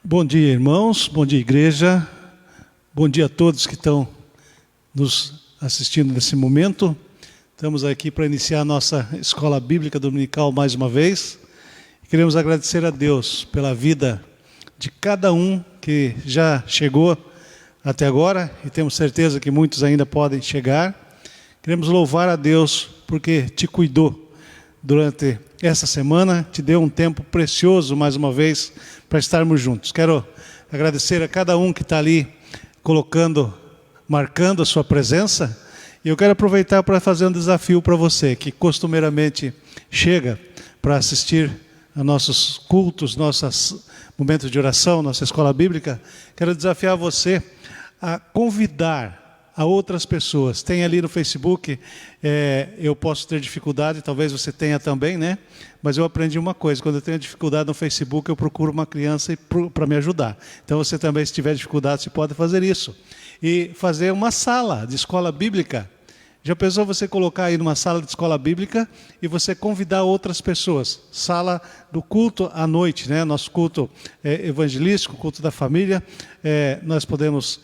Bom dia, irmãos, bom dia, igreja, bom dia a todos que estão nos assistindo nesse momento. Estamos aqui para iniciar a nossa escola bíblica dominical mais uma vez. Queremos agradecer a Deus pela vida de cada um que já chegou até agora, e temos certeza que muitos ainda podem chegar. Queremos louvar a Deus porque te cuidou durante essa semana, te deu um tempo precioso mais uma vez para estarmos juntos. Quero agradecer a cada um que está ali marcando a sua presença, e eu quero aproveitar para fazer um desafio para você que costumeiramente chega para assistir a nossos cultos, nossos momentos de oração, nossa escola bíblica. Quero desafiar você a convidar a outras pessoas. Tem ali no Facebook, eu posso ter dificuldade, talvez você tenha também, né? Mas eu aprendi uma coisa: quando eu tenho dificuldade no Facebook, eu procuro uma criança para me ajudar. Então você também, se tiver dificuldade, você pode fazer isso. E fazer uma sala de escola bíblica. Já pensou você colocar aí numa sala de escola bíblica e você convidar outras pessoas? Sala do culto à noite, né? Nosso culto evangelístico, culto da família, nós podemos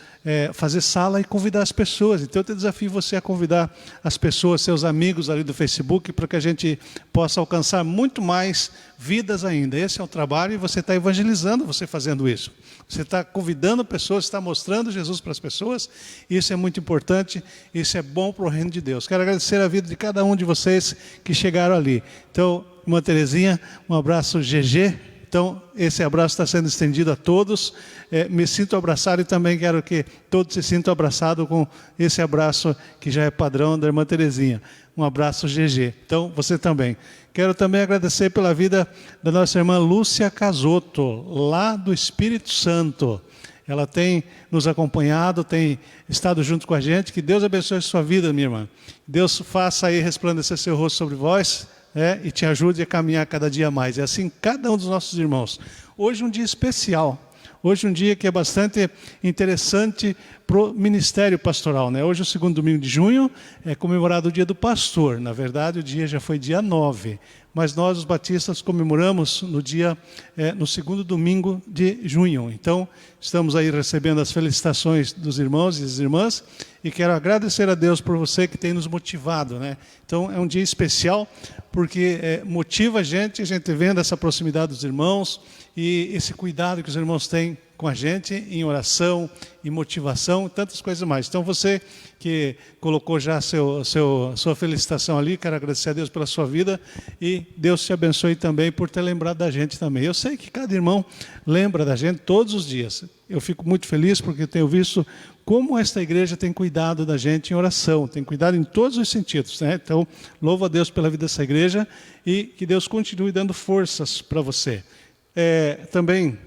fazer sala e convidar as pessoas. Então eu te desafio você a convidar as pessoas, seus amigos ali do Facebook, para que a gente possa alcançar muito mais vidas ainda. Esse é o trabalho, e você está evangelizando você fazendo isso. Você está convidando pessoas, está mostrando Jesus para as pessoas. Isso é muito importante, isso é bom para o reino de Deus. Quero agradecer a vida de cada um de vocês que chegaram ali. Então, irmã Terezinha, um abraço GG. Então, esse abraço está sendo estendido a todos. Me sinto abraçado e também quero que todos se sintam abraçados com esse abraço que já é padrão da irmã Terezinha. Um abraço GG. Então, você também. Quero também agradecer pela vida da nossa irmã Lúcia Casotto, lá do Espírito Santo. Ela tem nos acompanhado, tem estado junto com a gente. Que Deus abençoe a sua vida, minha irmã. Deus faça aí resplandecer seu rosto sobre vós, e te ajude a caminhar cada dia mais. É assim cada um dos nossos irmãos. Hoje um dia especial. Hoje um dia que é bastante interessante para o ministério pastoral, né? Hoje, o segundo domingo de junho, é comemorado o dia do pastor. Na verdade, o dia já foi dia 9. Mas nós, os batistas, comemoramos no segundo domingo de junho. Então, estamos aí recebendo as felicitações dos irmãos e das irmãs. E quero agradecer a Deus por você que tem nos motivado, né? Então, é um dia especial porque motiva a gente vendo essa proximidade dos irmãos e esse cuidado que os irmãos têm com a gente em oração, em motivação, tantas coisas mais. Então, você que colocou já sua felicitação ali, quero agradecer a Deus pela sua vida, e Deus te abençoe também por ter lembrado da gente também. Eu sei que cada irmão lembra da gente todos os dias. Eu fico muito feliz porque tenho visto como esta igreja tem cuidado da gente em oração, tem cuidado em todos os sentidos, né? Então, louvo a Deus pela vida dessa igreja e que Deus continue dando forças para você. Também,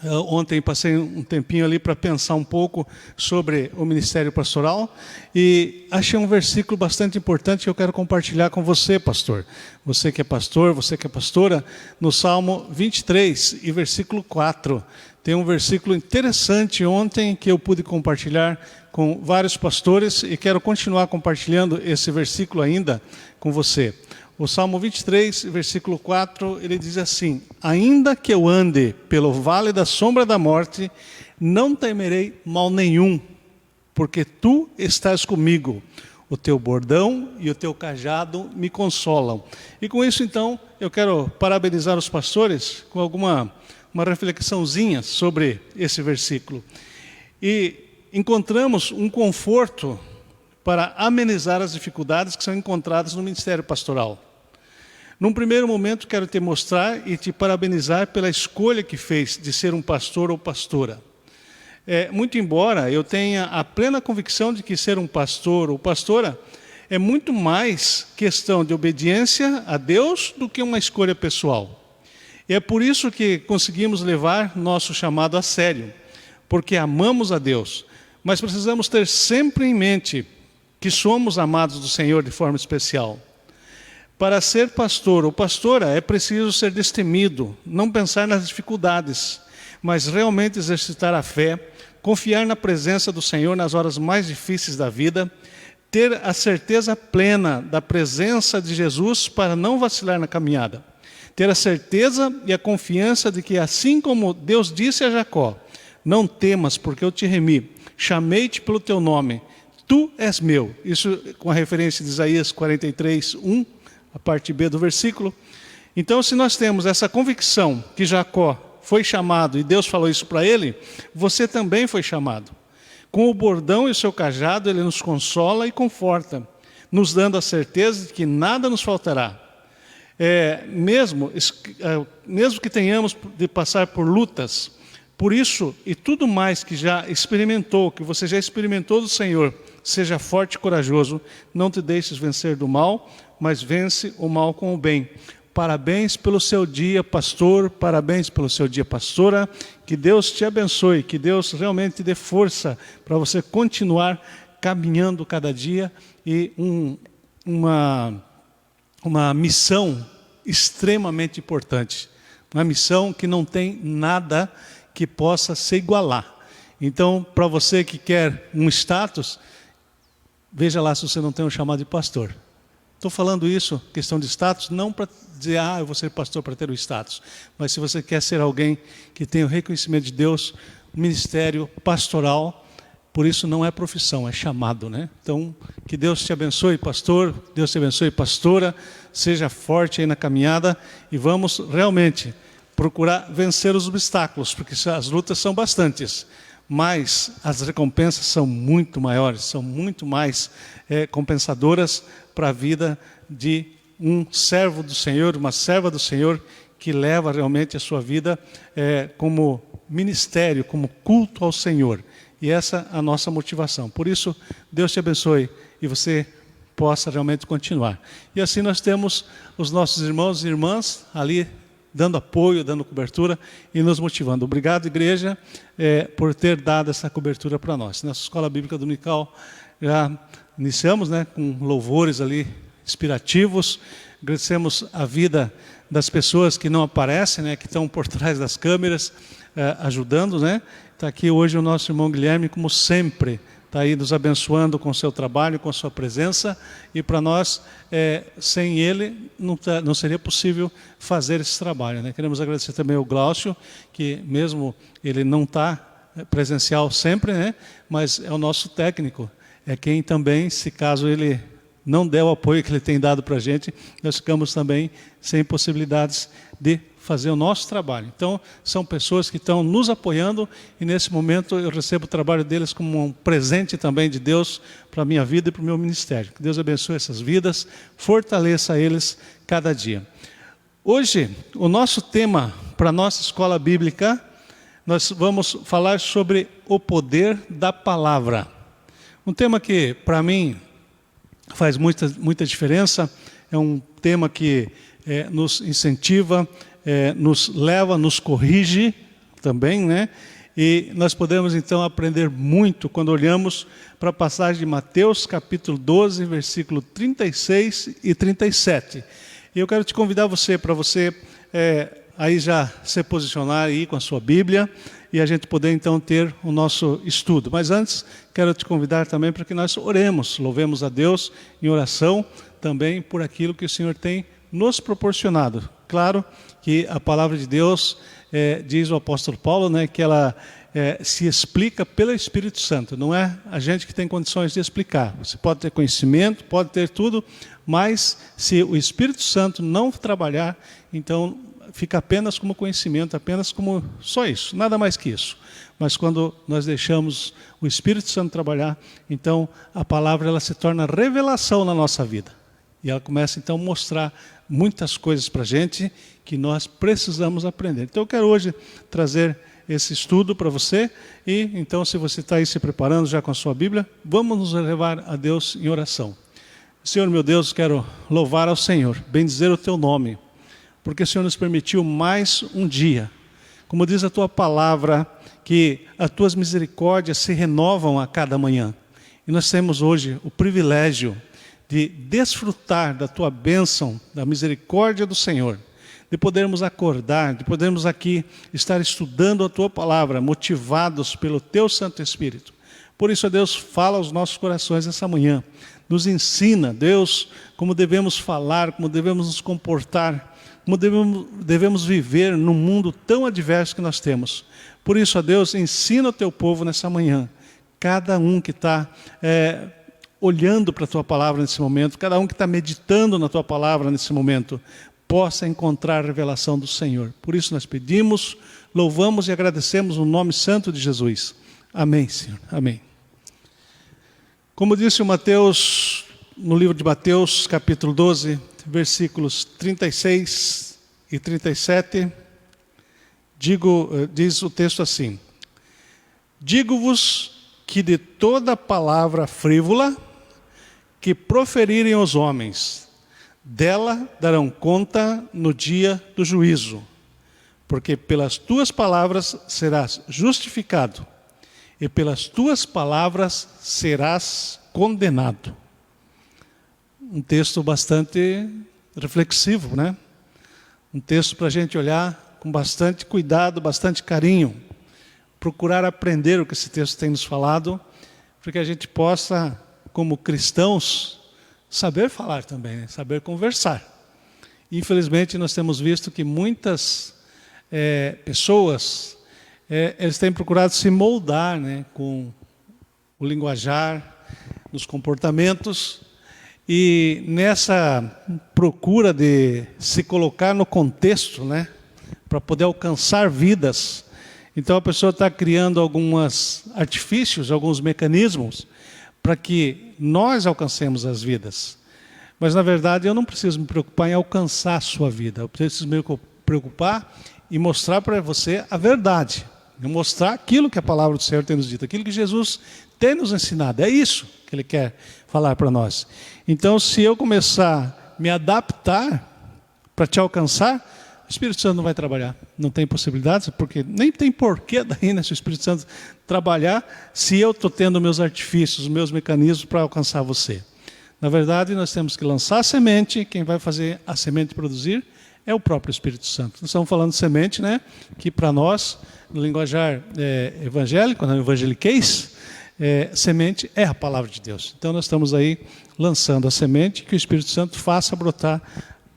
ontem passei um tempinho ali para pensar um pouco sobre o ministério pastoral e achei um versículo bastante importante que eu quero compartilhar com você, pastor. Você que é pastor, você que é pastora, no Salmo 23 e versículo 4. Tem um versículo interessante ontem que eu pude compartilhar com vários pastores e quero continuar compartilhando esse versículo ainda com você. O Salmo 23, versículo 4, ele diz assim: ainda que eu ande pelo vale da sombra da morte, não temerei mal nenhum, porque tu estás comigo. O teu bordão e o teu cajado me consolam. E com isso, então, eu quero parabenizar os pastores com uma reflexãozinha sobre esse versículo. E encontramos um conforto para amenizar as dificuldades que são encontradas no ministério pastoral. Num primeiro momento, quero te mostrar e te parabenizar pela escolha que fez de ser um pastor ou pastora. Muito embora eu tenha a plena convicção de que ser um pastor ou pastora é muito mais questão de obediência a Deus do que uma escolha pessoal. E é por isso que conseguimos levar nosso chamado a sério, porque amamos a Deus, mas precisamos ter sempre em mente que somos amados do Senhor de forma especial. Para ser pastor ou pastora é preciso ser destemido, não pensar nas dificuldades, mas realmente exercitar a fé, confiar na presença do Senhor nas horas mais difíceis da vida, ter a certeza plena da presença de Jesus para não vacilar na caminhada. Ter a certeza e a confiança de que assim como Deus disse a Jacó, não temas porque eu te remi, chamei-te pelo teu nome, tu és meu. Isso com a referência de Isaías 43, 1, a parte B do versículo. Então, se nós temos essa convicção que Jacó foi chamado e Deus falou isso para ele, você também foi chamado. Com o bordão e o seu cajado, ele nos consola e conforta, nos dando a certeza de que nada nos faltará. Mesmo que tenhamos de passar por lutas, por isso e tudo mais que já experimentou, que você já experimentou do Senhor, seja forte e corajoso, não te deixes vencer do mal, mas vence o mal com o bem. Parabéns pelo seu dia, pastor, parabéns pelo seu dia, pastora, que Deus te abençoe, que Deus realmente te dê força para você continuar caminhando cada dia e uma missão extremamente importante, uma missão que não tem nada que possa se igualar. Então, para você que quer um status, veja lá se você não tem um chamado de pastor. Estou falando isso, questão de status, não para dizer, eu vou ser pastor para ter o status. Mas se você quer ser alguém que tem o reconhecimento de Deus, ministério pastoral, por isso não é profissão, é chamado, né? Então, que Deus te abençoe, pastor, Deus te abençoe, pastora, seja forte aí na caminhada e vamos realmente procurar vencer os obstáculos, porque as lutas são bastantes, mas as recompensas são muito maiores, são muito mais compensadoras para a vida de um servo do Senhor, uma serva do Senhor, que leva realmente a sua vida como ministério, como culto ao Senhor. E essa é a nossa motivação. Por isso, Deus te abençoe e você possa realmente continuar. E assim nós temos os nossos irmãos e irmãs ali dando apoio, dando cobertura e nos motivando. Obrigado, igreja, por ter dado essa cobertura para nós. Nessa escola bíblica dominical já iniciamos, né, com louvores ali inspirativos. Agradecemos a vida das pessoas que não aparecem, né, que estão por trás das câmeras, ajudando, né? Está aqui hoje o nosso irmão Guilherme, como sempre, está aí nos abençoando com o seu trabalho, com a sua presença, e para nós, sem ele, não seria possível fazer esse trabalho, né? Queremos agradecer também ao Glaucio, que mesmo ele não está presencial sempre, né? Mas é o nosso técnico, é quem também, se caso ele não der o apoio que ele tem dado para a gente, nós ficamos também sem possibilidades de fazer o nosso trabalho. Então, são pessoas que estão nos apoiando e nesse momento eu recebo o trabalho deles como um presente também de Deus para a minha vida e para o meu ministério. Que Deus abençoe essas vidas, fortaleça eles cada dia. Hoje, o nosso tema para a nossa escola bíblica, nós vamos falar sobre o poder da palavra. Um tema que, para mim, faz muita diferença, é um tema que nos incentiva, nos leva, nos corrige também, né? E nós podemos então aprender muito quando olhamos para a passagem de Mateus capítulo 12, versículo 36 e 37. E eu quero te convidar para você aí já se posicionar aí com a sua Bíblia e a gente poder então ter o nosso estudo. Mas antes, quero te convidar também para que nós oremos, louvemos a Deus em oração também por aquilo que o Senhor tem nos proporcionado. Claro que a palavra de Deus, diz o apóstolo Paulo, né, que ela se explica pelo Espírito Santo. Não é a gente que tem condições de explicar. Você pode ter conhecimento, pode ter tudo, mas se o Espírito Santo não trabalhar, então fica apenas como conhecimento, apenas como só isso, nada mais que isso. Mas quando nós deixamos o Espírito Santo trabalhar, então a palavra ela se torna revelação na nossa vida. E ela começa então a mostrar muitas coisas para a gente que nós precisamos aprender. Então eu quero hoje trazer esse estudo para você e então se você está aí se preparando já com a sua Bíblia, vamos nos levar a Deus em oração. Senhor meu Deus, quero louvar ao Senhor, bendizer o teu nome, porque o Senhor nos permitiu mais um dia. Como diz a tua palavra, que as tuas misericórdias se renovam a cada manhã. E nós temos hoje o privilégio de desfrutar da tua bênção, da misericórdia do Senhor, de podermos acordar, de podermos aqui estar estudando a tua palavra, motivados pelo teu Santo Espírito. Por isso, Deus, fala aos nossos corações essa manhã. Nos ensina, Deus, como devemos falar, como devemos nos comportar como devemos viver num mundo tão adverso que nós temos. Por isso, ó Deus, ensina o teu povo nessa manhã, cada um que está olhando para a tua palavra nesse momento, cada um que está meditando na tua palavra nesse momento, possa encontrar a revelação do Senhor. Por isso nós pedimos, louvamos e agradecemos no nome santo de Jesus. Amém, Senhor. Amém. Como disse o Mateus, no livro de Mateus, capítulo 12, versículos 36 e 37, diz o texto assim: digo-vos que de toda palavra frívola que proferirem os homens, dela darão conta no dia do juízo, porque pelas tuas palavras serás justificado, e pelas tuas palavras serás condenado. Um texto bastante reflexivo, né? Um texto para a gente olhar com bastante cuidado, bastante carinho, procurar aprender o que esse texto tem nos falado, para que a gente possa, como cristãos, saber falar também, né? Saber conversar. Infelizmente, nós temos visto que muitas pessoas, eles têm procurado se moldar, né, com o linguajar, nos comportamentos, e nessa procura de se colocar no contexto, né, para poder alcançar vidas, então a pessoa está criando alguns artifícios, alguns mecanismos, para que nós alcancemos as vidas. Mas, na verdade, eu não preciso me preocupar em alcançar a sua vida. Eu preciso me preocupar em mostrar para você a verdade. Em mostrar aquilo que a palavra do Senhor tem nos dito, aquilo que Jesus tem nos ensinado. É isso que Ele quer falar para nós. Então, se eu começar a me adaptar para te alcançar, o Espírito Santo não vai trabalhar. Não tem possibilidades, porque nem tem porquê daí, né, se o Espírito Santo trabalhar, se eu estou tendo meus artifícios, meus mecanismos para alcançar você. Na verdade, nós temos que lançar a semente. Quem vai fazer a semente produzir é o próprio Espírito Santo. Nós estamos falando de semente, né, que para nós, no linguajar evangélico, no evangeliquez, semente é a palavra de Deus. Então nós estamos aí lançando a semente, que o Espírito Santo faça brotar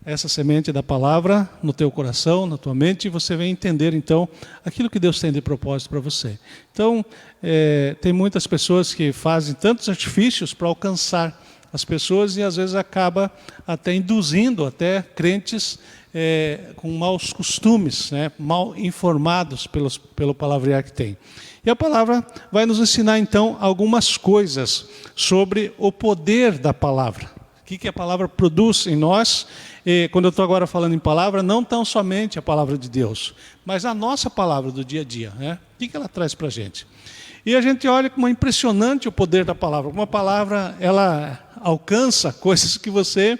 essa semente da palavra no teu coração, na tua mente, e você vem entender então aquilo que Deus tem de propósito para você. Então, tem muitas pessoas que fazem tantos artifícios para alcançar as pessoas e às vezes acaba até induzindo até crentes com maus costumes, né, mal informados pelo palavrear que tem. E a palavra vai nos ensinar então algumas coisas sobre o poder da palavra. O que a palavra produz em nós. Quando eu estou agora falando em palavra, não tão somente a palavra de Deus, mas a nossa palavra do dia a dia, né? O que ela traz para a gente? E a gente olha como é impressionante o poder da palavra. Uma palavra, ela alcança coisas que você,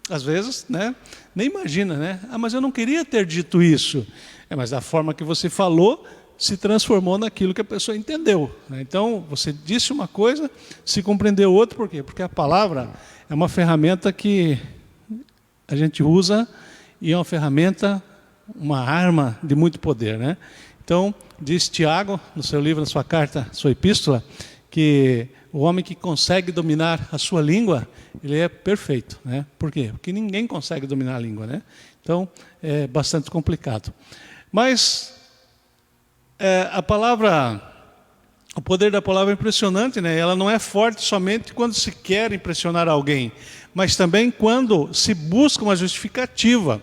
às vezes, né, nem imagina, né? Ah, mas eu não queria ter dito isso. Mas da forma que você falou, se transformou naquilo que a pessoa entendeu, né? Então, você disse uma coisa, se compreendeu outra, por quê? Porque a palavra é uma ferramenta que a gente usa e é uma ferramenta, uma arma de muito poder, né? Então, diz Tiago, no seu livro, na sua carta, sua epístola, que o homem que consegue dominar a sua língua, ele é perfeito, né? Por quê? Porque ninguém consegue dominar a língua, né? Então, é bastante complicado. Mas a palavra, o poder da palavra é impressionante, né? Ela não é forte somente quando se quer impressionar alguém, mas também quando se busca uma justificativa,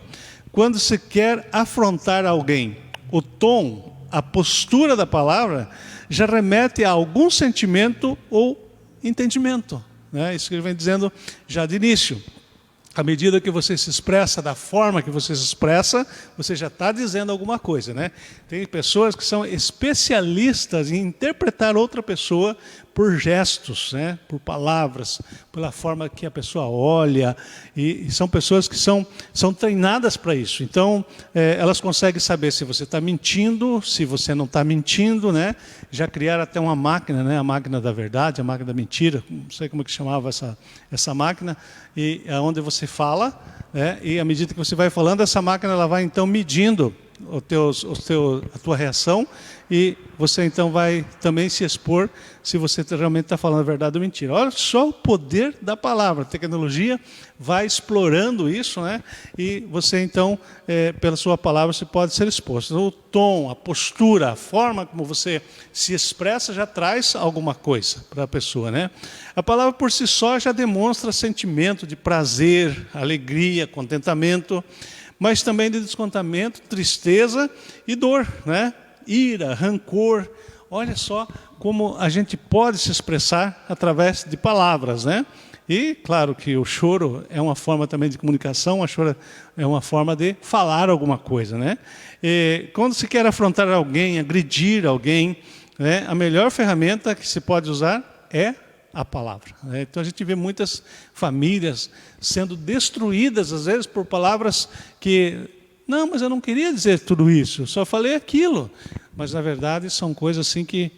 quando se quer afrontar alguém. O tom, a postura da palavra já remete a algum sentimento ou entendimento, né? Isso que ele vem dizendo já de início. À medida que você se expressa da forma que você se expressa, você já está dizendo alguma coisa, né? Tem pessoas que são especialistas em interpretar outra pessoa por gestos, né? Por palavras, pela forma que a pessoa olha. E são pessoas que são treinadas para isso. Então, elas conseguem saber se você está mentindo, se você não está mentindo, né? Já criaram até uma máquina, né? A máquina da verdade, a máquina da mentira, não sei como é que chamava essa máquina, e onde você fala, né? E à medida que você vai falando, essa máquina ela vai então medindo a tua reação, e você então vai também se expor se você realmente está falando a verdade ou mentira. Olha só o poder da palavra. A tecnologia vai explorando isso, né? E você então, pela sua palavra, você pode ser exposto. O tom, a postura, a forma como você se expressa já traz alguma coisa para a pessoa, né? A palavra por si só já demonstra sentimento de prazer, alegria, contentamento, mas também de descontentamento, tristeza e dor, né? Ira, rancor. Olha só como a gente pode se expressar através de palavras, né? E claro que o choro é uma forma também de comunicação, o choro é uma forma de falar alguma coisa, né? E quando se quer afrontar alguém, agredir alguém, né, a melhor ferramenta que se pode usar é a palavra, né? Então a gente vê muitas famílias sendo destruídas às vezes por palavras que não, mas eu não queria dizer tudo isso, eu só falei aquilo. Mas na verdade são coisas assim que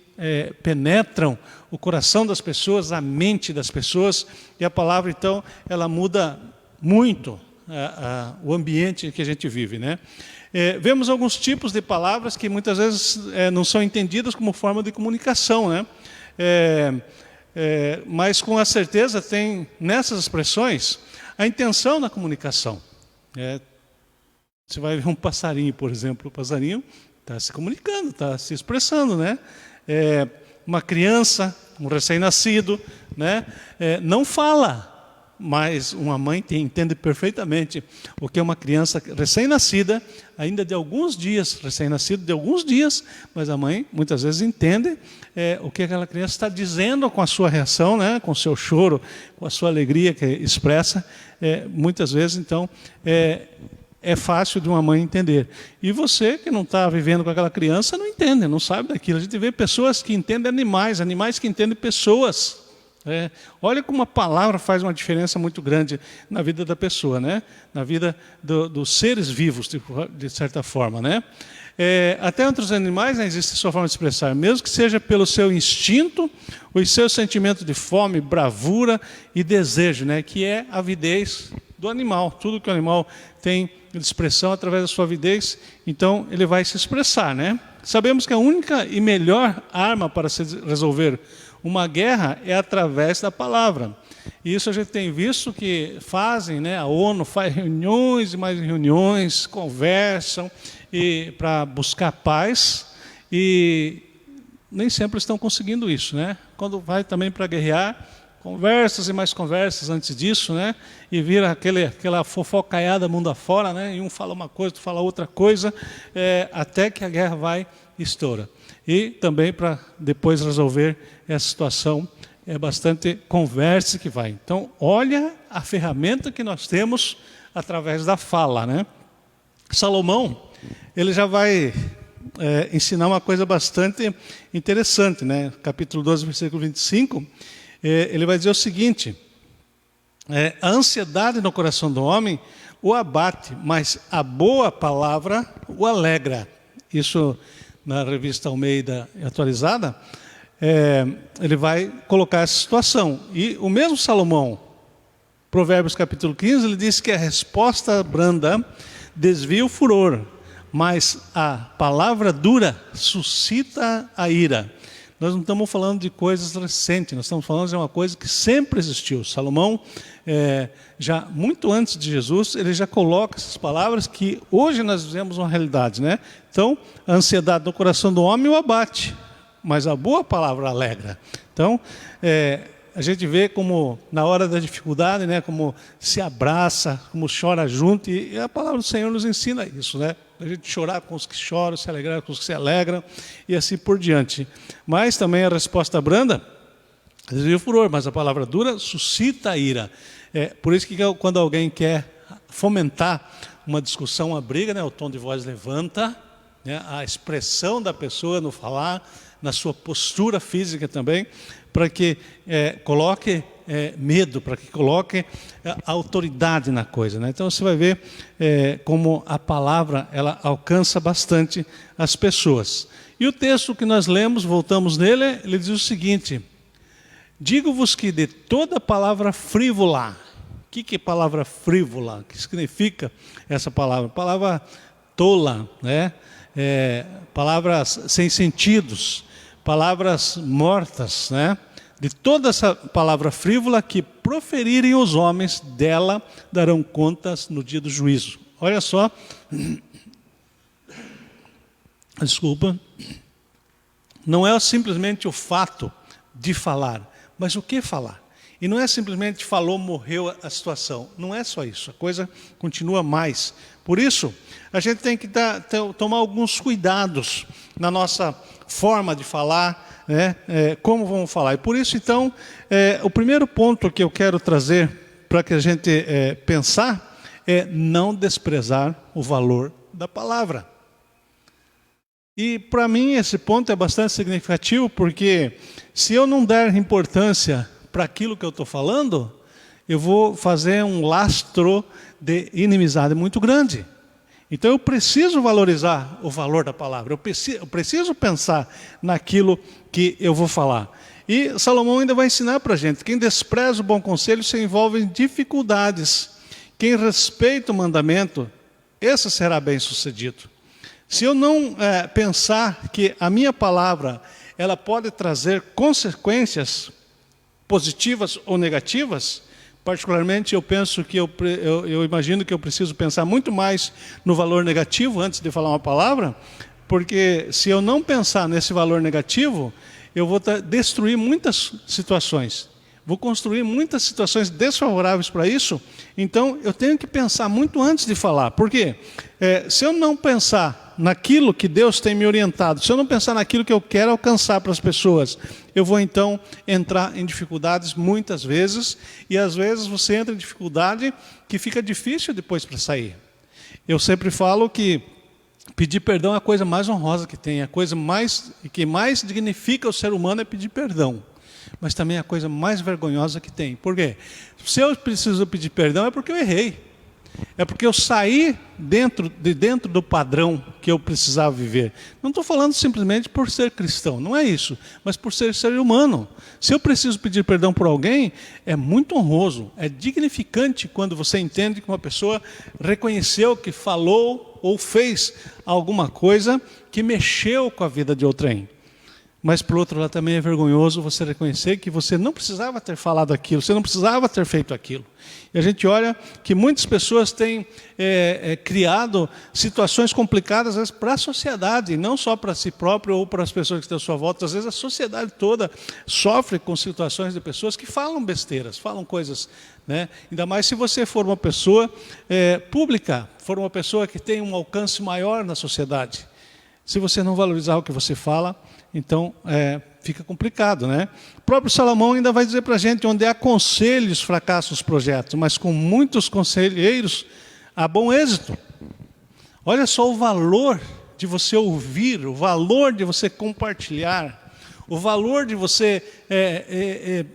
penetram o coração das pessoas, a mente das pessoas, e a palavra então ela muda muito o ambiente que a gente vive, né? Vemos alguns tipos de palavras que muitas vezes não são entendidas como forma de comunicação, né? Mas com a certeza tem nessas expressões a intenção da comunicação. Você vai ver um passarinho, por exemplo, o passarinho está se comunicando, está se expressando, né? Uma criança, um recém-nascido, né? Não fala, mas uma mãe entende perfeitamente o que é uma criança recém-nascida, ainda de alguns dias, recém-nascido de alguns dias, mas a mãe muitas vezes entende o que aquela criança está dizendo com a sua reação, né? Com o seu choro, com a sua alegria que expressa, muitas vezes, então, é fácil de uma mãe entender. E você que não está vivendo com aquela criança não entende, não sabe daquilo. A gente vê pessoas que entendem animais, animais que entendem pessoas. Olha como a palavra faz uma diferença muito grande na vida da pessoa, né? Na vida dos seres vivos, de certa forma, né? Até entre os animais, né, existe a sua forma de expressar, mesmo que seja pelo seu instinto, os seus sentimentos de fome, bravura e desejo, né? Que é a avidez do animal. Tudo que o animal tem de expressão através da sua avidez, então ele vai se expressar, né? Sabemos que a única e melhor arma para se resolver uma guerra é através da palavra. E isso a gente tem visto que fazem, né? A ONU faz reuniões e mais reuniões, conversam para buscar paz, e nem sempre estão conseguindo isso, né? Quando vai também para guerrear, conversas e mais conversas antes disso, né? E vira aquela fofocaiada mundo afora, né? E um fala uma coisa, outro fala outra coisa, até que a guerra vai e estoura. E também para depois resolver essa situação, é bastante conversa que vai. Então, olha a ferramenta que nós temos através da fala, né? Salomão, ele já vai ensinar uma coisa bastante interessante, né? Capítulo 12, versículo 25, ele vai dizer o seguinte: a ansiedade no coração do homem o abate, mas a boa palavra o alegra. Isso na revista Almeida atualizada, ele vai colocar essa situação. E o mesmo Salomão, Provérbios capítulo 15, ele diz que a resposta branda desvia o furor, mas a palavra dura suscita a ira. Nós não estamos falando de coisas recentes, nós estamos falando de uma coisa que sempre existiu. Salomão, já muito antes de Jesus, ele já coloca essas palavras que hoje nós vivemos uma realidade, né? Então, a ansiedade no coração do homem o abate, mas a boa palavra alegra. Então, a gente vê como na hora da dificuldade, né, como se abraça, como chora junto, e a palavra do Senhor nos ensina isso, né? A gente chorar com os que choram, se alegrar com os que se alegram, e assim por diante. Mas também a resposta branda desvia o furor, mas a palavra dura suscita a ira. Por isso que quando alguém quer fomentar uma discussão, uma briga, né, o tom de voz levanta, né, a expressão da pessoa no falar, na sua postura física também, para que coloque medo, para que coloque autoridade na coisa, né? Então você vai ver como a palavra ela alcança bastante as pessoas. E o texto que nós lemos, voltamos nele, ele diz o seguinte: digo-vos que de toda palavra frívola. O que é palavra frívola? O que significa essa palavra? A palavra tola, né? Palavras sem sentidos, palavras mortas, né? De toda essa palavra frívola que proferirem os homens, dela darão contas no dia do juízo. Olha só, desculpa, não é simplesmente o fato de falar, mas o que falar. E não é simplesmente falou, morreu a situação. Não é só isso, a coisa continua mais. Por isso, a gente tem que tomar alguns cuidados na nossa forma de falar, né? Como vamos falar. E por isso, então, o primeiro ponto que eu quero trazer para que a gente pensar é não desprezar o valor da palavra. E para mim esse ponto é bastante significativo, porque se eu não der importância para aquilo que eu estou falando, eu vou fazer um lastro de inimizade muito grande. Então eu preciso valorizar o valor da palavra, eu preciso pensar naquilo que eu vou falar. E Salomão ainda vai ensinar para a gente: quem despreza o bom conselho se envolve em dificuldades. Quem respeita o mandamento, esse será bem sucedido. Se eu não pensar que a minha palavra ela pode trazer consequências positivas ou negativas, particularmente eu penso que eu imagino que eu preciso pensar muito mais no valor negativo antes de falar uma palavra, porque se eu não pensar nesse valor negativo, eu vou destruir muitas situações, vou construir muitas situações desfavoráveis para isso. Então eu tenho que pensar muito antes de falar. Por quê? Se eu não pensar naquilo que Deus tem me orientado, se eu não pensar naquilo que eu quero alcançar para as pessoas, eu vou então entrar em dificuldades muitas vezes, e às vezes você entra em dificuldade que fica difícil depois para sair. Eu sempre falo que pedir perdão é a coisa mais honrosa que tem, a coisa que mais dignifica o ser humano é pedir perdão, mas também é a coisa mais vergonhosa que tem. Por quê? Se eu preciso pedir perdão é porque eu errei. É porque eu saí dentro do padrão que eu precisava viver. Não estou falando simplesmente por ser cristão, não é isso, mas por ser humano. Se eu preciso pedir perdão por alguém, é muito honroso, é dignificante quando você entende que uma pessoa reconheceu que falou ou fez alguma coisa que mexeu com a vida de outrem. Mas, por outro lado, também é vergonhoso você reconhecer que você não precisava ter falado aquilo, você não precisava ter feito aquilo. E a gente olha que muitas pessoas têm criado situações complicadas, às vezes, para a sociedade, não só para si próprio ou para as pessoas que estão à sua volta. Às vezes a sociedade toda sofre com situações de pessoas que falam besteiras, falam coisas, né? Ainda mais se você for uma pessoa pública, for uma pessoa que tem um alcance maior na sociedade. Se você não valorizar o que você fala, então fica complicado, né? O próprio Salomão ainda vai dizer para a gente: onde há conselhos, fracassam os projetos, mas com muitos conselheiros há bom êxito. Olha só o valor de você ouvir, o valor de você compartilhar, o valor de você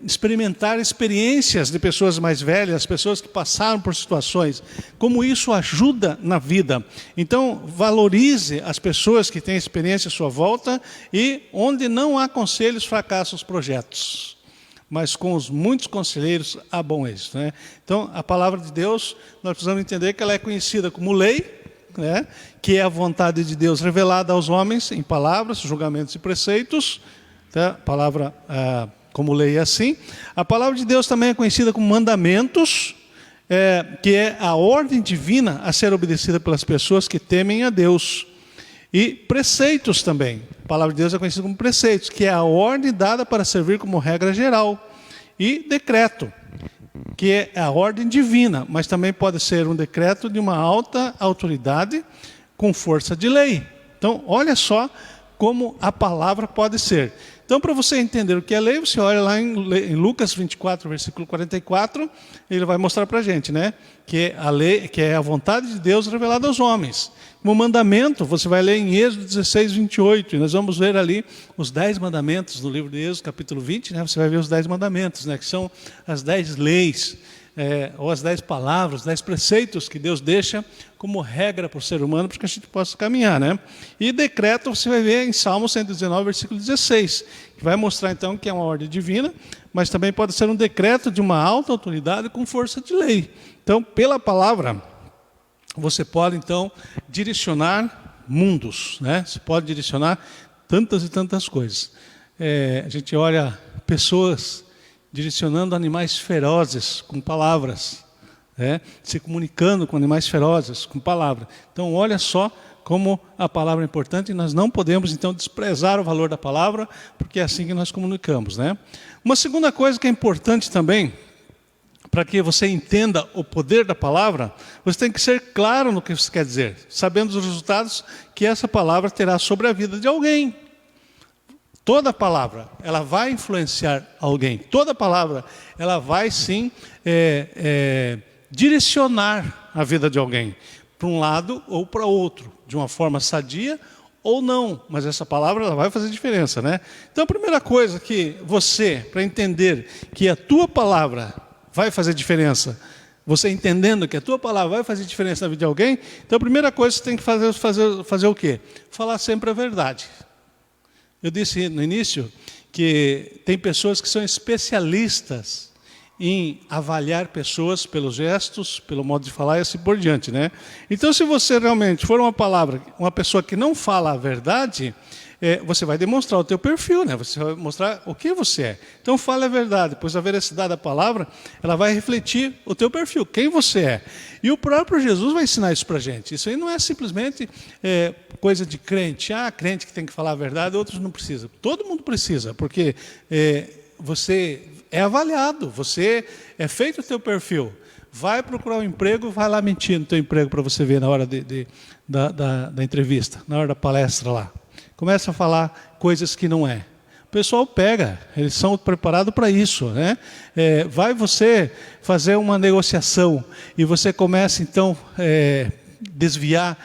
experimentar experiências de pessoas mais velhas, pessoas que passaram por situações, como isso ajuda na vida. Então, valorize as pessoas que têm experiência à sua volta, e onde não há conselhos, fracassam os projetos. Mas com os muitos conselheiros há bom êxito, né? Então, a palavra de Deus, nós precisamos entender que ela é conhecida como lei, né? Que é a vontade de Deus revelada aos homens em palavras, julgamentos e preceitos. A palavra como lei é assim. A palavra de Deus também é conhecida como mandamentos, que é a ordem divina a ser obedecida pelas pessoas que temem a Deus. E preceitos também. A palavra de Deus é conhecida como preceitos, que é a ordem dada para servir como regra geral. E decreto, que é a ordem divina, mas também pode ser um decreto de uma alta autoridade com força de lei. Então, olha só como a palavra pode ser. Então, para você entender o que é lei, você olha lá em Lucas 24, versículo 44, ele vai mostrar para a gente, né? Que é a lei, que é a vontade de Deus revelada aos homens. Como mandamento, você vai ler em Êxodo 16, 28, e nós vamos ver ali os 10 mandamentos no livro de Êxodo, capítulo 20, né? Você vai ver os 10 mandamentos, né? Que são as 10 leis, ou as 10 palavras, os 10 preceitos que Deus deixa como regra para o ser humano, para que a gente possa caminhar, né? E decreto você vai ver em Salmo 119, versículo 16, que vai mostrar então que é uma ordem divina, mas também pode ser um decreto de uma alta autoridade com força de lei. Então, pela palavra, você pode então direcionar mundos, né? Você pode direcionar tantas e tantas coisas. A gente olha pessoas direcionando animais ferozes com palavras, né? Se comunicando com animais ferozes com palavras. Então olha só como a palavra é importante, e nós não podemos então desprezar o valor da palavra, porque é assim que nós comunicamos, né? Uma segunda coisa que é importante também, para que você entenda o poder da palavra, você tem que ser claro no que você quer dizer, sabendo os resultados que essa palavra terá sobre a vida de alguém. Toda palavra, ela vai influenciar alguém. Toda palavra, ela vai sim direcionar a vida de alguém, para um lado ou para outro, de uma forma sadia ou não, mas essa palavra ela vai fazer diferença, né? Então a primeira coisa que você, para entender que a tua palavra vai fazer diferença, você entendendo que a tua palavra vai fazer diferença na vida de alguém, então a primeira coisa que você tem que fazer o quê? Falar sempre a verdade. Eu disse no início que tem pessoas que são especialistas em avaliar pessoas pelos gestos, pelo modo de falar e assim por diante, né? Então, se você realmente for uma pessoa que não fala a verdade, você vai demonstrar o teu perfil, né? Você vai mostrar o que você é. Então, fale a verdade, pois a veracidade da palavra, ela vai refletir o teu perfil, quem você é. E o próprio Jesus vai ensinar isso para a gente. Isso aí não é simplesmente coisa de crente. Crente que tem que falar a verdade, outros não precisam. Todo mundo precisa, porque você é avaliado, você é feito o teu perfil. Vai procurar um emprego, vai lá mentir no teu emprego para você ver na hora da entrevista, na hora da palestra lá. Começa a falar coisas que não é. O pessoal pega, eles são preparados para isso, né? Vai você fazer uma negociação e você começa então desviar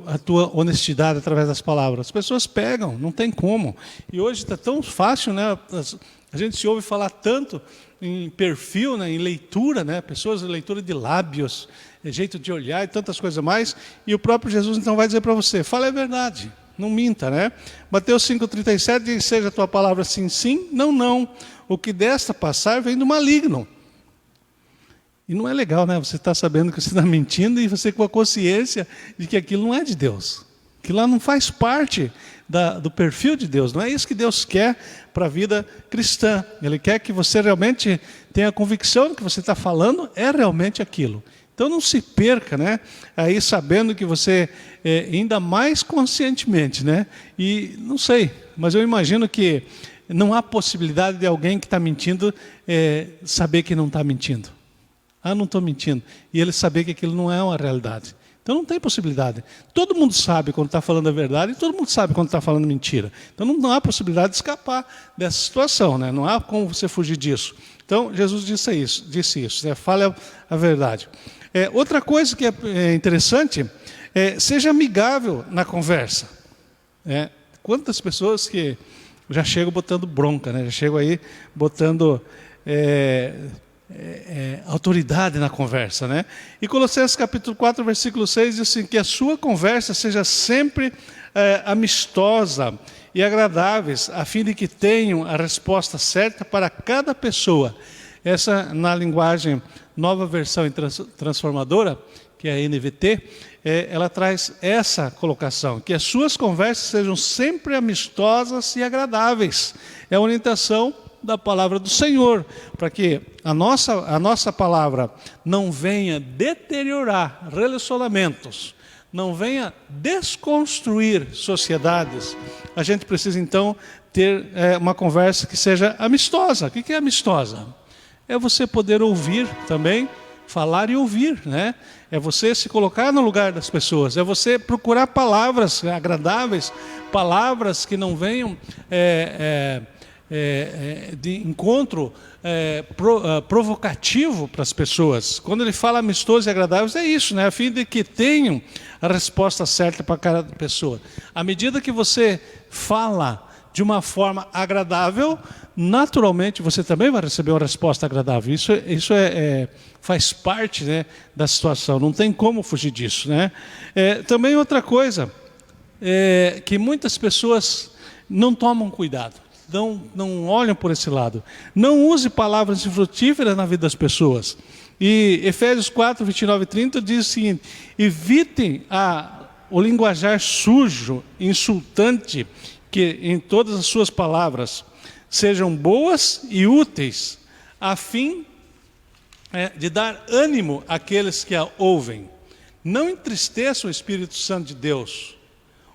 a tua honestidade através das palavras. As pessoas pegam, não tem como. E hoje está tão fácil, né? A gente se ouve falar tanto em perfil, né? Em leitura, né? Pessoas, leitura de lábios, jeito de olhar e tantas coisas mais. E o próprio Jesus então vai dizer para você, fala a verdade. Não minta, né? Mateus 5,37 diz, seja a tua palavra sim, sim, não, não. O que desta passar vem do maligno. E não é legal, né? Você está sabendo que você está mentindo e você com a consciência de que aquilo não é de Deus. Que lá não faz parte do perfil de Deus. Não é isso que Deus quer para a vida cristã. Ele quer que você realmente tenha a convicção de que você está falando é realmente aquilo. Então não se perca, né? Aí sabendo que você, ainda mais conscientemente, né? E não sei, mas eu imagino que não há possibilidade de alguém que está mentindo saber que não está mentindo. Não estou mentindo. E ele saber que aquilo não é uma realidade. Então não tem possibilidade. Todo mundo sabe quando está falando a verdade e todo mundo sabe quando está falando mentira. Então não há possibilidade de escapar dessa situação, né? Não há como você fugir disso. Então Jesus disse isso, né? Fale a verdade. Outra coisa que é interessante, seja amigável na conversa. Quantas pessoas que já chegam botando bronca, né? Já chegam aí botando autoridade na conversa, né? E Colossenses capítulo 4, versículo 6 diz assim, que a sua conversa seja sempre amistosa e agradáveis, a fim de que tenham a resposta certa para cada pessoa. Essa, na linguagem Nova Versão Transformadora, que é a NVT, ela traz essa colocação, que as suas conversas sejam sempre amistosas e agradáveis. É a orientação da palavra do Senhor, para que a nossa palavra não venha deteriorar relacionamentos, não venha desconstruir sociedades. A gente precisa então ter uma conversa que seja amistosa. O que é amistosa? É você poder ouvir também, falar e ouvir, né? É você se colocar no lugar das pessoas, é você procurar palavras agradáveis, palavras que não venham de encontro provocativo para as pessoas. Quando ele fala amistoso e agradável, é isso, né? A fim de que tenham a resposta certa para cada pessoa. À medida que você fala de uma forma agradável, naturalmente você também vai receber uma resposta agradável. Isso faz parte, né, da situação, não tem como fugir disso, né? Também outra coisa, que muitas pessoas não tomam cuidado. não olham por esse lado. Não use palavras infrutíferas na vida das pessoas. E Efésios 4, 29 e 30 diz o seguinte: evitem o linguajar sujo, insultante, que em todas as suas palavras sejam boas e úteis, a fim de dar ânimo àqueles que a ouvem. Não entristeça o Espírito Santo de Deus,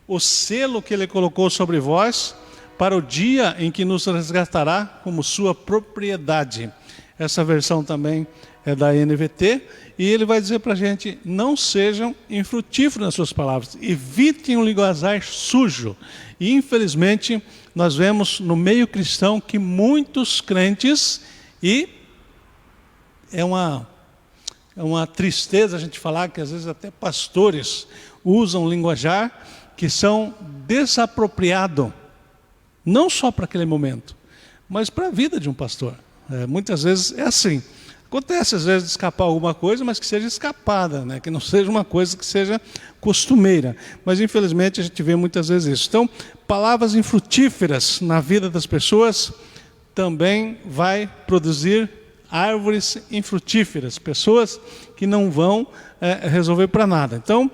o selo que Ele colocou sobre vós, para o dia em que nos resgatará como sua propriedade. Essa versão também é da NVT, e ele vai dizer para a gente: não sejam infrutíferos nas suas palavras, evitem o linguajar sujo. E infelizmente nós vemos no meio cristão que muitos crentes, e é uma tristeza a gente falar que às vezes até pastores usam linguajar que são desapropriado, não só para aquele momento, mas para a vida de um pastor. Muitas vezes é assim. Acontece às vezes de escapar alguma coisa, mas que seja escapada, né? Que não seja uma coisa que seja costumeira. Mas infelizmente a gente vê muitas vezes isso. Então, palavras infrutíferas na vida das pessoas também vai produzir árvores infrutíferas, pessoas que não vão resolver para nada. Então,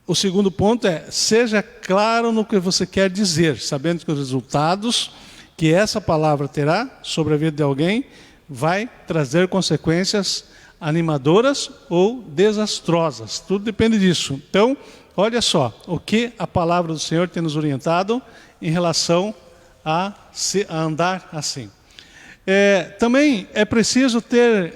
o segundo ponto seja claro no que você quer dizer, sabendo que os resultados que essa palavra terá sobre a vida de alguém vai trazer consequências animadoras ou desastrosas. Tudo depende disso. Então, olha só o que a palavra do Senhor tem nos orientado em relação a andar assim. Também é preciso ter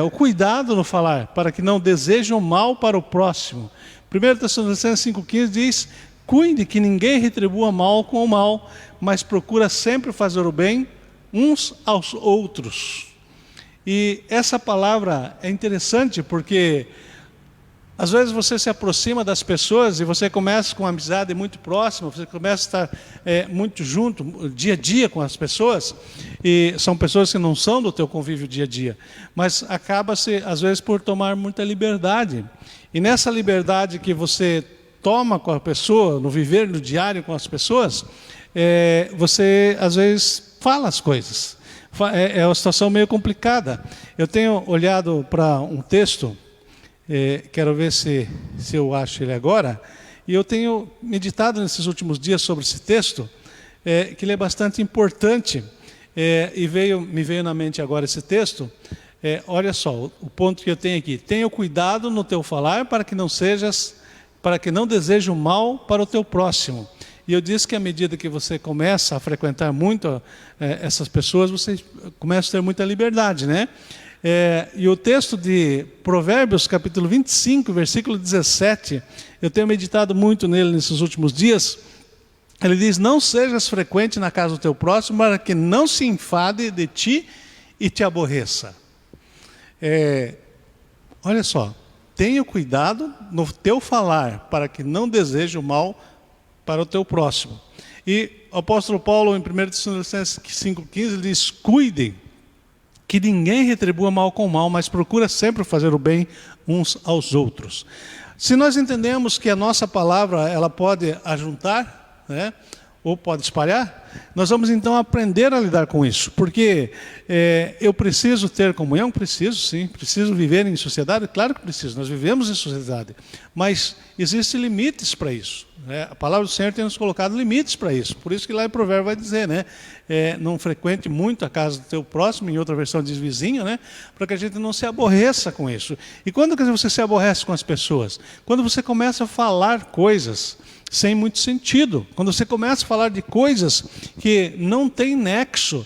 o cuidado no falar, para que não desejem o mal para o próximo. 1 Tessalonicenses 5,15 diz: cuide que ninguém retribua mal com o mal, mas procura sempre fazer o bem uns aos outros. E essa palavra é interessante porque às vezes você se aproxima das pessoas e você começa com uma amizade muito próxima, você começa a estar muito junto, dia a dia com as pessoas, e são pessoas que não são do teu convívio dia a dia, mas acaba-se às vezes por tomar muita liberdade. E nessa liberdade que você toma com a pessoa, no viver no diário com as pessoas, você às vezes fala as coisas. É uma situação meio complicada. Eu tenho olhado para um texto, quero ver se eu acho ele agora, e eu tenho meditado nesses últimos dias sobre esse texto, que ele é bastante importante, e me veio na mente agora esse texto. Olha só, o ponto que eu tenho aqui: tenha cuidado no teu falar para que não deseje o mal para o teu próximo. E eu disse que à medida que você começa a frequentar muito essas pessoas, você começa a ter muita liberdade, né? E o texto de Provérbios, capítulo 25, versículo 17, eu tenho meditado muito nele nesses últimos dias. Ele diz: não sejas frequente na casa do teu próximo, para que não se enfade de ti e te aborreça. Olha só, tenha cuidado no teu falar, para que não deseje o mal para o teu próximo. E o apóstolo Paulo, em 1 Tessalonicenses 5,15, ele diz: cuidem que ninguém retribua mal com mal, mas procura sempre fazer o bem uns aos outros. Se nós entendemos que a nossa palavra ela pode ajuntar, né, ou pode espalhar, nós vamos então aprender a lidar com isso, porque eu preciso ter comunhão, preciso viver em sociedade, claro que preciso, nós vivemos em sociedade, mas existem limites para isso, né? A palavra do Senhor tem nos colocado limites para isso, por isso que lá em Provérbio vai dizer, né, não frequente muito a casa do teu próximo, em outra versão diz vizinho, né, para que a gente não se aborreça com isso. E quando você se aborrece com as pessoas? Quando você começa a falar coisas sem muito sentido, quando você começa a falar de coisas que não tem nexo,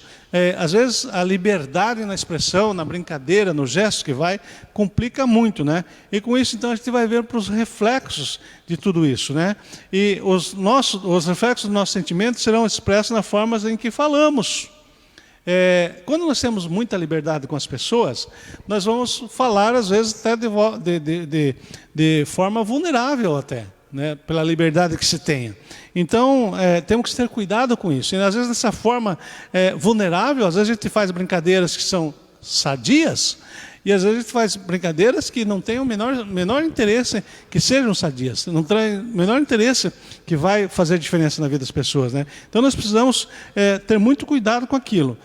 às vezes a liberdade na expressão, na brincadeira, no gesto que vai, complica muito, né? E com isso então a gente vai ver para os reflexos de tudo isso, né? E os reflexos dos nossos sentimentos serão expressos na forma em que falamos. Quando nós temos muita liberdade com as pessoas, nós vamos falar às vezes até de forma vulnerável até, né, pela liberdade que se tenha. Então, temos que ter cuidado com isso. E às vezes, dessa forma vulnerável, às vezes a gente faz brincadeiras que são sadias, e às vezes a gente faz brincadeiras que não têm o menor interesse que sejam sadias, não tem o menor interesse que vai fazer diferença na vida das pessoas, né? Então nós precisamos ter muito cuidado com aquilo.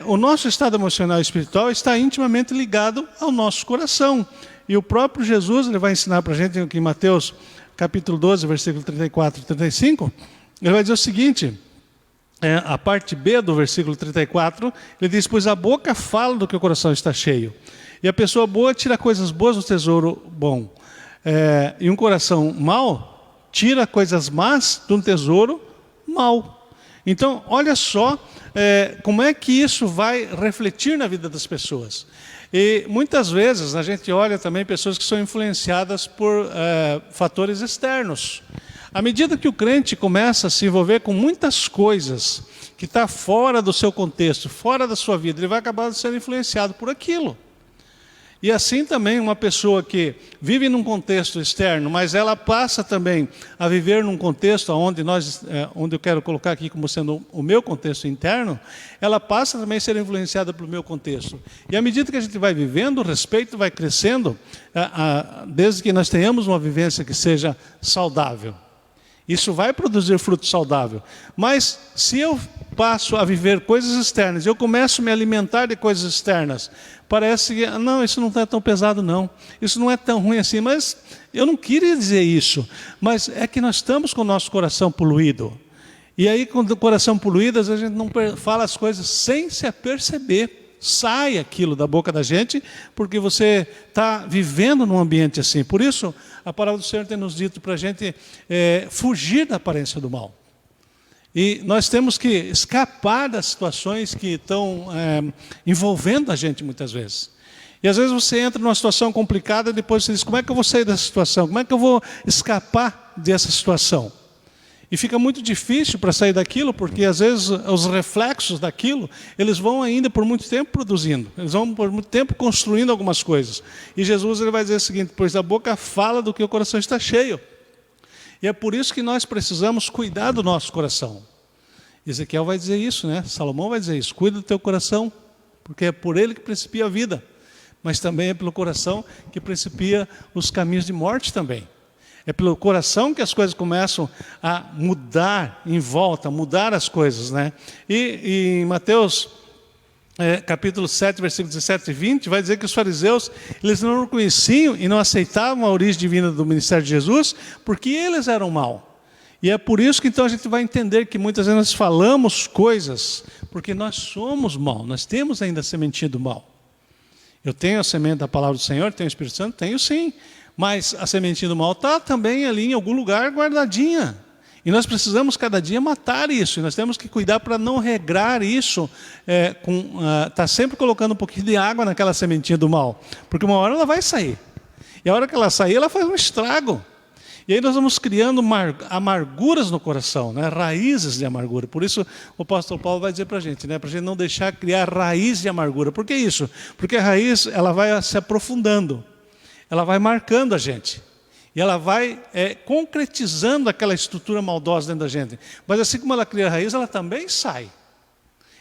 O nosso estado emocional e espiritual está intimamente ligado ao nosso coração. E o próprio Jesus, ele vai ensinar para a gente aqui em Mateus capítulo 12, versículo 34 e 35, ele vai dizer o seguinte, a parte B do versículo 34, ele diz, pois a boca fala do que o coração está cheio. E a pessoa boa tira coisas boas do tesouro bom. E um coração mau tira coisas más de um tesouro mau. Então, olha só como é que isso vai refletir na vida das pessoas. E muitas vezes a gente olha também pessoas que são influenciadas por fatores externos. À medida que o crente começa a se envolver com muitas coisas que está fora do seu contexto, fora da sua vida, ele vai acabar sendo influenciado por aquilo. E assim também uma pessoa que vive num contexto externo, mas ela passa também a viver num contexto onde eu quero colocar aqui como sendo o meu contexto interno, ela passa também a ser influenciada pelo meu contexto. E à medida que a gente vai vivendo, o respeito vai crescendo, desde que nós tenhamos uma vivência que seja saudável. Isso vai produzir fruto saudável. Mas se eu passo a viver coisas externas, eu começo a me alimentar de coisas externas, parece que, não, isso não é tão pesado não, isso não é tão ruim assim, mas eu não queria dizer isso, mas é que nós estamos com o nosso coração poluído. E aí, com o coração poluído, às vezes a gente não fala as coisas sem se aperceber. Sai aquilo da boca da gente, porque você está vivendo num ambiente assim. Por isso, a palavra do Senhor tem nos dito para a gente fugir da aparência do mal. E nós temos que escapar das situações que estão envolvendo a gente muitas vezes. E às vezes você entra numa situação complicada e depois você diz, como é que eu vou sair dessa situação? Como é que eu vou escapar dessa situação? E fica muito difícil para sair daquilo, porque às vezes os reflexos daquilo, eles vão ainda por muito tempo produzindo. Eles vão por muito tempo construindo algumas coisas. E Jesus ele vai dizer o seguinte, pois a boca fala do que o coração está cheio. E é por isso que nós precisamos cuidar do nosso coração. Ezequiel vai dizer isso, né? Salomão vai dizer isso, cuida do teu coração, porque é por ele que principia a vida. Mas também é pelo coração que principia os caminhos de morte também. É pelo coração que as coisas começam a mudar em volta, mudar as coisas, né? E em Mateus capítulo 7, versículos 17 e 20, vai dizer que os fariseus, eles não reconheciam e não aceitavam a origem divina do ministério de Jesus, porque eles eram mal. E é por isso que então a gente vai entender que muitas vezes nós falamos coisas, porque nós somos mal, nós temos ainda a sementinha do mal. Eu tenho a semente da palavra do Senhor, tenho o Espírito Santo? Tenho sim. Mas a sementinha do mal está também ali em algum lugar guardadinha. E nós precisamos cada dia matar isso. E nós temos que cuidar para não regrar isso, tá sempre colocando um pouquinho de água naquela sementinha do mal. Porque uma hora ela vai sair. E a hora que ela sair, ela faz um estrago. E aí nós vamos criando amarguras no coração, né? Raízes de amargura. Por isso o apóstolo Paulo vai dizer para a gente, né? Para a gente não deixar criar raiz de amargura. Por que isso? Porque a raiz ela vai se aprofundando. Ela vai marcando a gente. E ela vai concretizando aquela estrutura maldosa dentro da gente. Mas assim como ela cria raiz, ela também sai.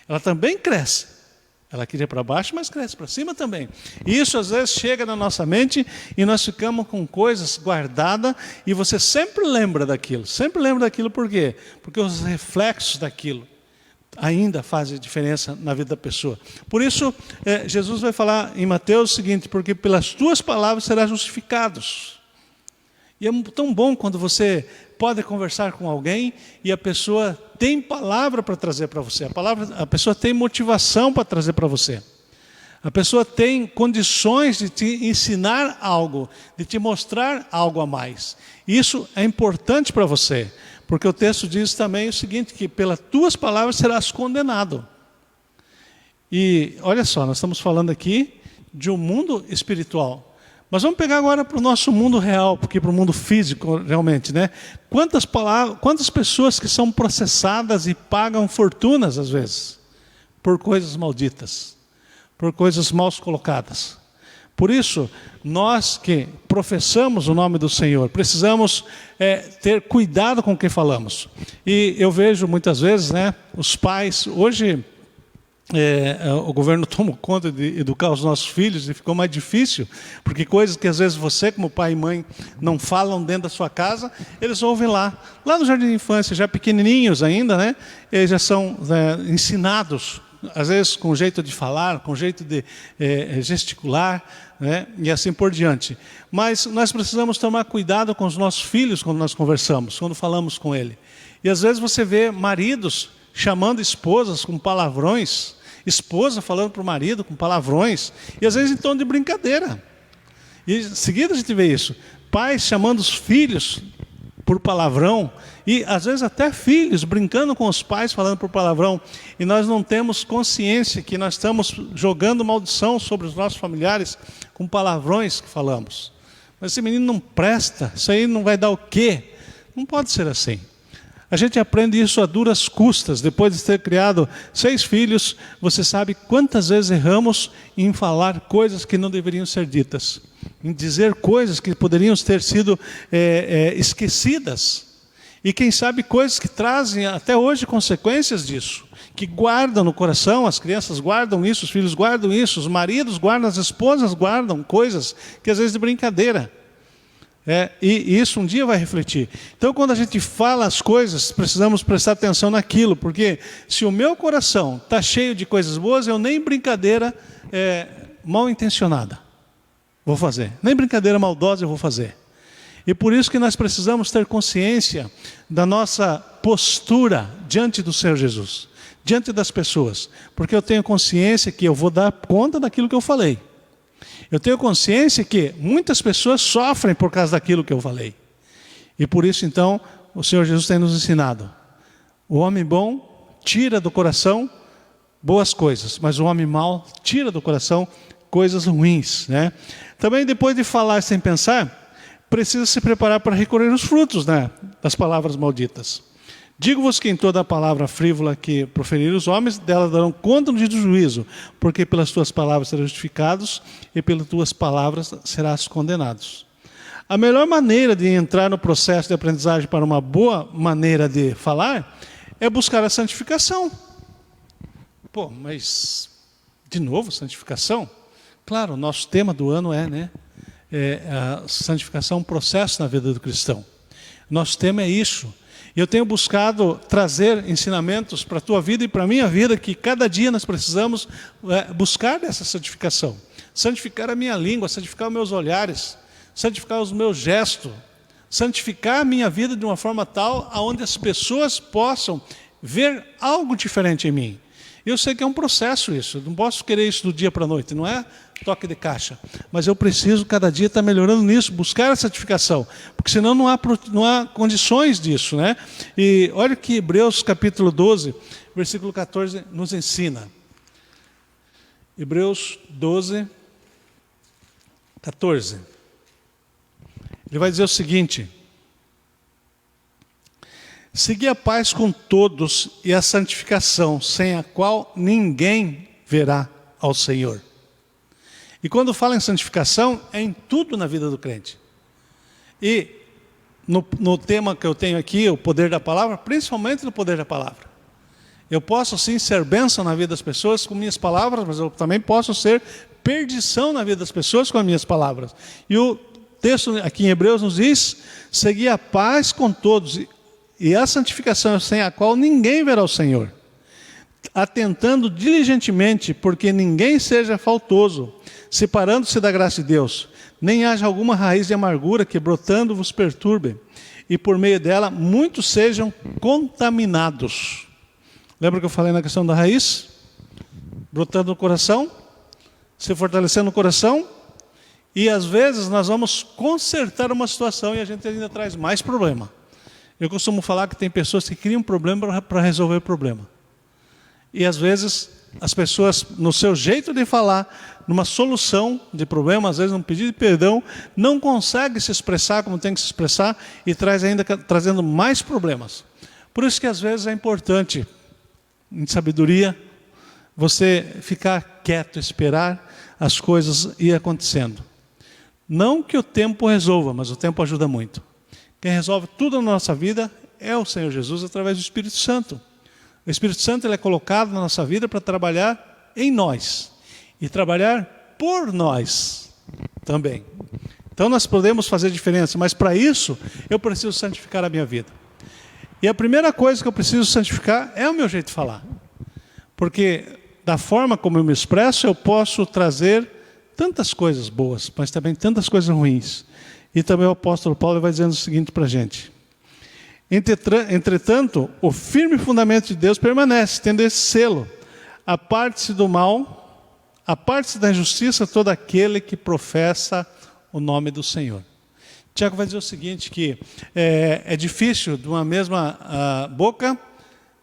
Ela também cresce. Ela cria para baixo, mas cresce para cima também. E isso às vezes chega na nossa mente e nós ficamos com coisas guardadas e você sempre lembra daquilo. Sempre lembra daquilo por quê? Porque os reflexos daquilo ainda fazem diferença na vida da pessoa. Por isso, Jesus vai falar em Mateus o seguinte, porque pelas tuas palavras serás justificados. E é tão bom quando você pode conversar com alguém e a pessoa tem palavra para trazer para você. A pessoa tem motivação para trazer para você. A pessoa tem condições de te ensinar algo, de te mostrar algo a mais. Isso é importante para você. Porque o texto diz também o seguinte, que pelas tuas palavras serás condenado. E olha só, nós estamos falando aqui de um mundo espiritual. Mas vamos pegar agora para o nosso mundo real, porque para o mundo físico realmente, né? Quantas pessoas que são processadas e pagam fortunas às vezes, por coisas malditas, por coisas mal colocadas. Por isso, nós que professamos o nome do Senhor, precisamos ter cuidado com o que falamos. E eu vejo muitas vezes, né, os pais, hoje o governo tomou conta de educar os nossos filhos e ficou mais difícil, porque coisas que às vezes você, como pai e mãe, não falam dentro da sua casa, eles ouvem lá no jardim de infância, já pequenininhos ainda, né? Eles já são ensinados, às vezes com jeito de falar, com jeito de gesticular, né? E assim por diante. Mas nós precisamos tomar cuidado com os nossos filhos quando nós conversamos, quando falamos com ele. E às vezes você vê maridos chamando esposas com palavrões, esposa falando para o marido com palavrões, e às vezes em tom de brincadeira. E em seguida a gente vê isso, pais chamando os filhos por palavrão, e às vezes até filhos brincando com os pais falando por palavrão, e nós não temos consciência que nós estamos jogando maldição sobre os nossos familiares com palavrões que falamos. Mas esse menino não presta, isso aí não vai dar o quê? Não pode ser assim. A gente aprende isso a duras custas. Depois de ter criado 6 filhos, você sabe quantas vezes erramos em falar coisas que não deveriam ser ditas, em dizer coisas que poderiam ter sido esquecidas. E quem sabe coisas que trazem até hoje consequências disso, que guardam no coração, as crianças guardam isso, os filhos guardam isso, os maridos guardam, as esposas guardam coisas que às vezes de brincadeira. E isso um dia vai refletir. Então, quando a gente fala as coisas, precisamos prestar atenção naquilo, porque se o meu coração está cheio de coisas boas, eu nem brincadeira mal intencionada vou fazer, nem brincadeira maldosa eu vou fazer. E por isso que nós precisamos ter consciência da nossa postura diante do Senhor Jesus, diante das pessoas, porque eu tenho consciência que eu vou dar conta daquilo que eu falei. Eu tenho consciência que muitas pessoas sofrem por causa daquilo que eu falei. E por isso, então, o Senhor Jesus tem nos ensinado. O homem bom tira do coração boas coisas, mas o homem mau tira do coração coisas ruins, né? Também, depois de falar sem pensar, precisa se preparar para recolher os frutos, né, das palavras malditas. Digo-vos que em toda a palavra frívola que proferirem os homens, dela darão conta no dia do juízo, porque pelas tuas palavras serão justificados e pelas tuas palavras serás condenados. A melhor maneira de entrar no processo de aprendizagem para uma boa maneira de falar é buscar a santificação. Pô, mas de novo santificação? Claro, o nosso tema do ano a santificação, um processo na vida do cristão. Nosso tema é isso. E eu tenho buscado trazer ensinamentos para a tua vida e para a minha vida, que cada dia nós precisamos buscar essa santificação. Santificar a minha língua, santificar os meus olhares, santificar os meus gestos, santificar a minha vida de uma forma tal aonde as pessoas possam ver algo diferente em mim. Eu sei que é um processo isso, eu não posso querer isso do dia para a noite, não é toque de caixa. Mas eu preciso cada dia estar melhorando nisso, buscar a santificação, porque senão não há condições disso, né? E olha que Hebreus capítulo 12, versículo 14 nos ensina. Hebreus 12, 14. Ele vai dizer o seguinte: segui a paz com todos e a santificação, sem a qual ninguém verá ao Senhor. E quando fala em santificação, é em tudo na vida do crente. E no tema que eu tenho aqui, o poder da palavra, principalmente no poder da palavra. Eu posso sim ser bênção na vida das pessoas com minhas palavras, mas eu também posso ser perdição na vida das pessoas com as minhas palavras. E o texto aqui em Hebreus nos diz: segui a paz com todos e a santificação, sem a qual ninguém verá o Senhor, atentando diligentemente, porque ninguém seja faltoso, separando-se da graça de Deus, nem haja alguma raiz de amargura que brotando vos perturbe, e por meio dela muitos sejam contaminados. Lembra que eu falei na questão da raiz? Brotando no coração, se fortalecendo no coração, e às vezes nós vamos consertar uma situação e a gente ainda traz mais problema. Eu costumo falar que tem pessoas que criam problema para resolver o problema. E às vezes as pessoas, no seu jeito de falar, numa solução de problema, às vezes num pedido de perdão, não conseguem se expressar como tem que se expressar e trazendo mais problemas. Por isso que às vezes é importante, em sabedoria, você ficar quieto, esperar as coisas ir acontecendo. Não que o tempo resolva, mas o tempo ajuda muito. Quem resolve tudo na nossa vida é o Senhor Jesus através do Espírito Santo. O Espírito Santo ele é colocado na nossa vida para trabalhar em nós e trabalhar por nós também. Então nós podemos fazer diferença, mas para isso eu preciso santificar a minha vida. E a primeira coisa que eu preciso santificar é o meu jeito de falar. Porque da forma como eu me expresso, eu posso trazer tantas coisas boas, mas também tantas coisas ruins. E também o apóstolo Paulo vai dizendo o seguinte para a gente: entretanto, o firme fundamento de Deus permanece, tendo esse selo: aparte-se do mal, aparte-se da injustiça todo aquele que professa o nome do Senhor. Tiago vai dizer o seguinte, que é difícil de uma mesma boca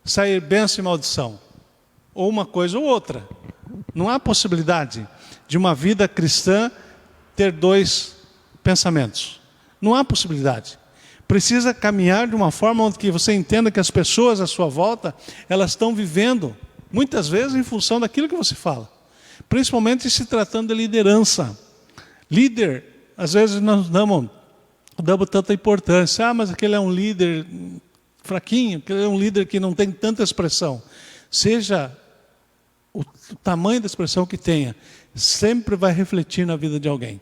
sair bênção e maldição, ou uma coisa ou outra. Não há possibilidade de uma vida cristã ter dois pensamentos. Não há possibilidade. Precisa caminhar de uma forma onde que você entenda que as pessoas à sua volta, elas estão vivendo, muitas vezes em função daquilo que você fala. Principalmente se tratando de liderança. Líder, às vezes nós damos tanta importância. Mas aquele é um líder fraquinho, aquele é um líder que não tem tanta expressão. Seja o tamanho da expressão que tenha, sempre vai refletir na vida de alguém.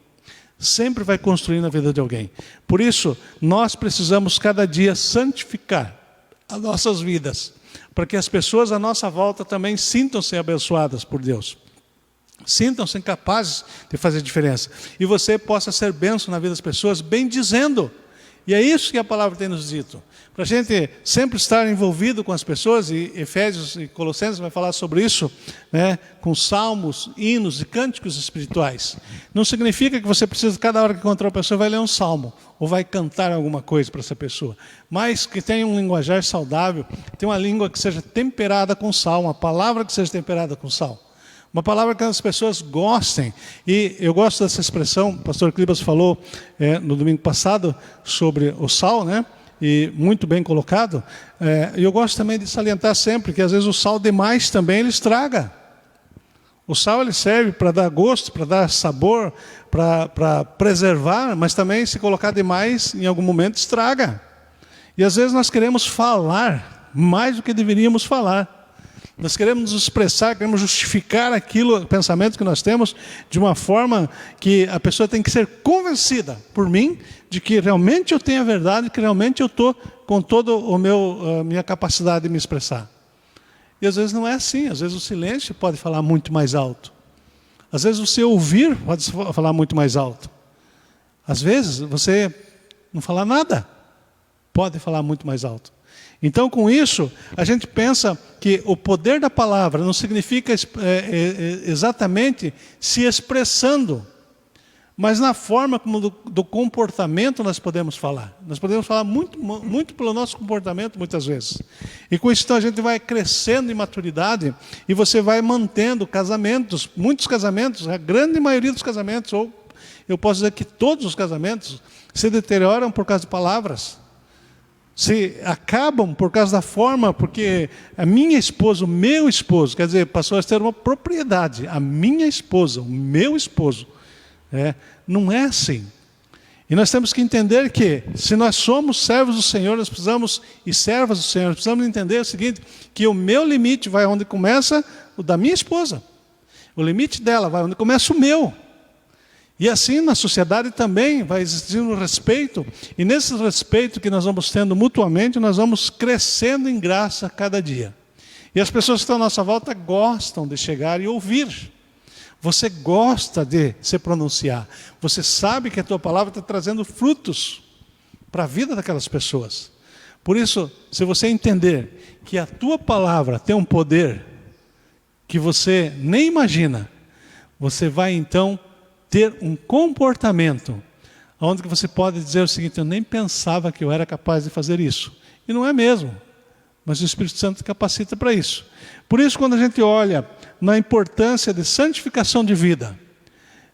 Sempre vai construir na vida de alguém. Por isso, nós precisamos cada dia santificar as nossas vidas, para que as pessoas à nossa volta também sintam-se abençoadas por Deus. Sintam-se capazes de fazer diferença. E você possa ser bênção na vida das pessoas, bem dizendo. E é isso que a palavra tem nos dito. Para a gente sempre estar envolvido com as pessoas, e Efésios e Colossenses vai falar sobre isso, né, com salmos, hinos e cânticos espirituais. Não significa que você precisa, cada hora que encontrar uma pessoa, vai ler um salmo, ou vai cantar alguma coisa para essa pessoa. Mas que tenha um linguajar saudável, tenha uma língua que seja temperada com sal, uma palavra que seja temperada com sal. Uma palavra que as pessoas gostem. E eu gosto dessa expressão, o pastor Clibas falou no domingo passado sobre o sal, né? E muito bem colocado. E eu gosto também de salientar sempre que às vezes o sal demais também ele estraga. O sal ele serve para dar gosto, para dar sabor, para preservar, mas também se colocar demais em algum momento estraga. E às vezes nós queremos falar mais do que deveríamos falar. Nós queremos nos expressar, queremos justificar aquilo, o pensamento que nós temos, de uma forma que a pessoa tem que ser convencida por mim de que realmente eu tenho a verdade, que realmente eu estou com toda a minha capacidade de me expressar. E às vezes não é assim, às vezes o silêncio pode falar muito mais alto. Às vezes você ouvir pode falar muito mais alto. Às vezes você não falar nada, pode falar muito mais alto. Então, com isso, a gente pensa que o poder da palavra não significa exatamente se expressando, mas na forma como do comportamento nós podemos falar. Nós podemos falar muito pelo nosso comportamento, muitas vezes. E com isso, então, a gente vai crescendo em maturidade e você vai mantendo casamentos, muitos casamentos, a grande maioria dos casamentos, ou eu posso dizer que todos os casamentos, se deterioram por causa de palavras. Se acabam por causa da forma, porque a minha esposa, o meu esposo, quer dizer, passou a ter uma propriedade, a minha esposa, o meu esposo, não é assim. E nós temos que entender que, se nós somos servos do Senhor, nós precisamos, e servas do Senhor, nós precisamos entender o seguinte, que o meu limite vai onde começa o da minha esposa, o limite dela vai onde começa o meu. E assim na sociedade também vai existir um respeito, e nesse respeito que nós vamos tendo mutuamente, nós vamos crescendo em graça a cada dia. E as pessoas que estão à nossa volta gostam de chegar e ouvir. Você gosta de se pronunciar. Você sabe que a tua palavra está trazendo frutos para a vida daquelas pessoas. Por isso, se você entender que a tua palavra tem um poder que você nem imagina, você vai então ter um comportamento onde você pode dizer o seguinte: eu nem pensava que eu era capaz de fazer isso. E não é mesmo, mas o Espírito Santo capacita para isso. Por isso, quando a gente olha na importância de santificação de vida,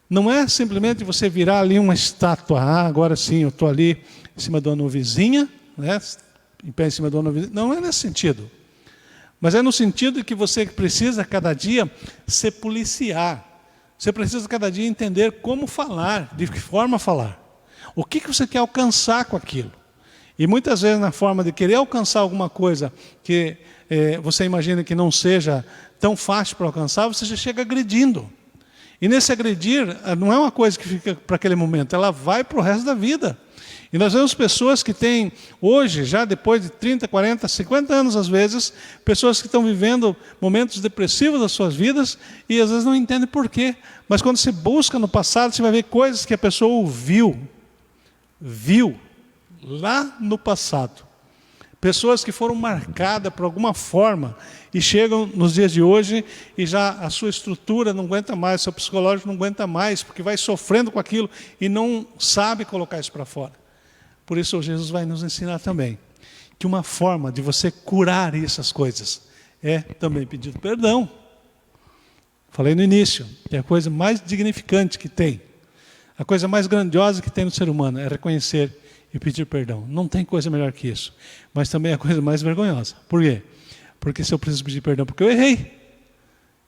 não é simplesmente você virar ali uma estátua. Agora sim, eu estou ali em cima de uma nuvenzinha, né? Em pé em cima de uma nuvenzinha. Não é nesse sentido. Mas é no sentido de que você precisa cada dia se policiar. Você precisa cada dia entender como falar, de que forma falar. O que você quer alcançar com aquilo. E muitas vezes na forma de querer alcançar alguma coisa que você imagina que não seja tão fácil para alcançar, você já chega agredindo. E nesse agredir, não é uma coisa que fica para aquele momento, ela vai para o resto da vida. E nós vemos pessoas que têm, hoje, já depois de 30, 40, 50 anos às vezes, pessoas que estão vivendo momentos depressivos das suas vidas e às vezes não entendem por quê. Mas quando você busca no passado, você vai ver coisas que a pessoa ouviu, viu, lá no passado. Pessoas que foram marcadas por alguma forma e chegam nos dias de hoje e já a sua estrutura não aguenta mais, o seu psicológico não aguenta mais, porque vai sofrendo com aquilo e não sabe colocar isso para fora. Por isso Jesus vai nos ensinar também que uma forma de você curar essas coisas é também pedir perdão. Falei no início, que é a coisa mais dignificante que tem. A coisa mais grandiosa que tem no ser humano é reconhecer e pedir perdão. Não tem coisa melhor que isso. Mas também é a coisa mais vergonhosa. Por quê? Porque se eu preciso pedir perdão porque eu errei,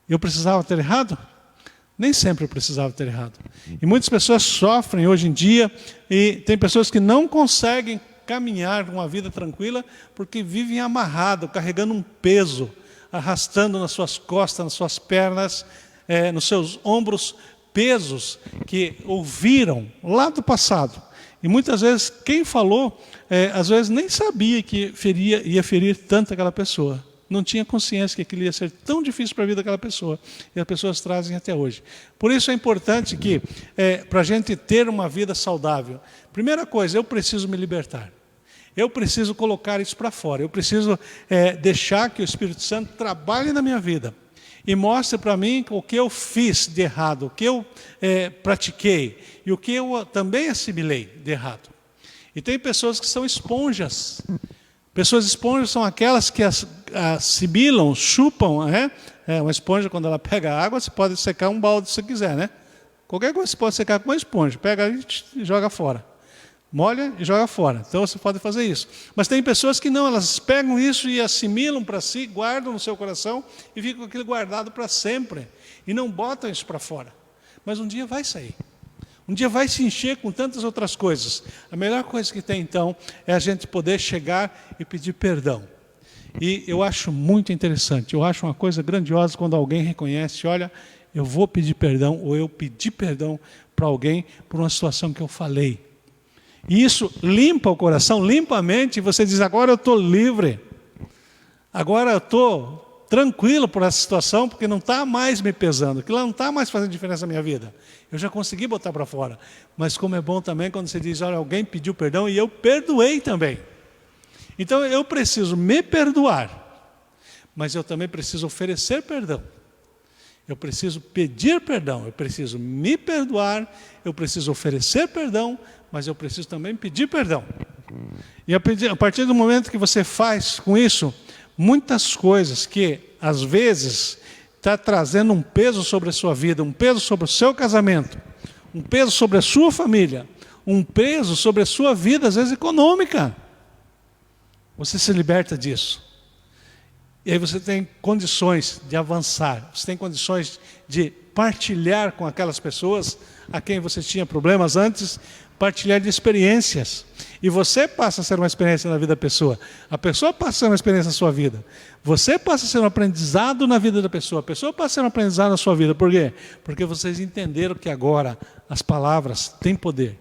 eu precisava ter errado? Nem sempre eu precisava ter errado. E muitas pessoas sofrem hoje em dia, e tem pessoas que não conseguem caminhar uma vida tranquila porque vivem amarrado, carregando um peso, arrastando nas suas costas, nas suas pernas, nos seus ombros, pesos que ouviram lá do passado. E muitas vezes quem falou, às vezes nem sabia que ia ferir tanto aquela pessoa. Não tinha consciência que aquilo ia ser tão difícil para a vida daquela pessoa. E as pessoas trazem até hoje. Por isso é importante que, para a gente ter uma vida saudável, primeira coisa, eu preciso me libertar. Eu preciso colocar isso para fora. Eu preciso deixar que o Espírito Santo trabalhe na minha vida. E mostre para mim o que eu fiz de errado, o que eu pratiquei e o que eu também assimilei de errado. E tem pessoas que são esponjas. Pessoas esponjas são aquelas que assimilam, chupam. Uma esponja, quando ela pega água, você pode secar um balde se você quiser, né? Qualquer coisa você pode secar com uma esponja. Pega e joga fora. Molha e joga fora. Então você pode fazer isso. Mas tem pessoas que não, elas pegam isso e assimilam para si, guardam no seu coração e ficam com aquilo guardado para sempre. E não botam isso para fora. Mas um dia vai sair. Um dia vai se encher com tantas outras coisas. A melhor coisa que tem, então, é a gente poder chegar e pedir perdão. E eu acho muito interessante, eu acho uma coisa grandiosa quando alguém reconhece, olha, eu vou pedir perdão, ou eu pedi perdão para alguém por uma situação que eu falei. E isso limpa o coração, limpa a mente, e você diz, agora eu estou livre. Agora eu estou tranquilo por essa situação, porque não está mais me pesando, aquilo não está mais fazendo diferença na minha vida. Eu já consegui botar para fora. Mas como é bom também quando você diz, olha, alguém pediu perdão e eu perdoei também. Então eu preciso me perdoar, mas eu também preciso oferecer perdão. Eu preciso pedir perdão, eu preciso me perdoar, eu preciso oferecer perdão, mas eu preciso também pedir perdão. E a partir do momento que você faz com isso, muitas coisas que, às vezes, está trazendo um peso sobre a sua vida, um peso sobre o seu casamento, um peso sobre a sua família, um peso sobre a sua vida, às vezes, econômica. Você se liberta disso. E aí você tem condições de avançar, você tem condições de partilhar com aquelas pessoas a quem você tinha problemas antes, partilhar de experiências. E você passa a ser uma experiência na vida da pessoa. A pessoa passa a ser uma experiência na sua vida. Você passa a ser um aprendizado na vida da pessoa. A pessoa passa a ser um aprendizado na sua vida. Por quê? Porque vocês entenderam que agora as palavras têm poder.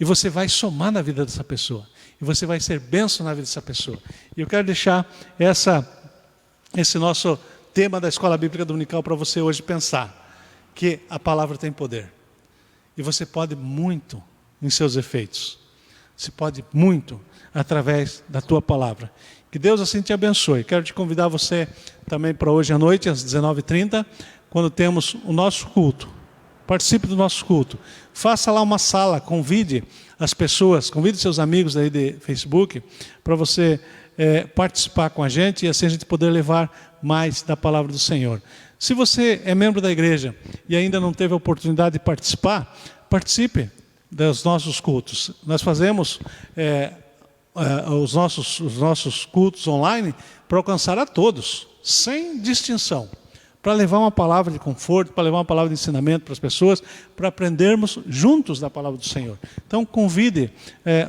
E você vai somar na vida dessa pessoa. E você vai ser bênção na vida dessa pessoa. E eu quero deixar esse nosso tema da Escola Bíblica Dominical para você hoje pensar. Que a palavra tem poder. E você pode muito em seus efeitos. Você pode muito através da tua palavra. Que Deus assim te abençoe. Quero te convidar você também para hoje à noite, às 19h30, quando temos o nosso culto. Participe do nosso culto. Faça lá uma sala, convide as pessoas, convide seus amigos aí de Facebook para você participar com a gente e assim a gente poder levar mais da palavra do Senhor. Se você é membro da igreja e ainda não teve a oportunidade de participar, participe dos nossos cultos. Nós fazemos os nossos cultos online para alcançar a todos, sem distinção. para levar uma palavra de conforto, para levar uma palavra de ensinamento para as pessoas, para aprendermos juntos da palavra do Senhor. Então convide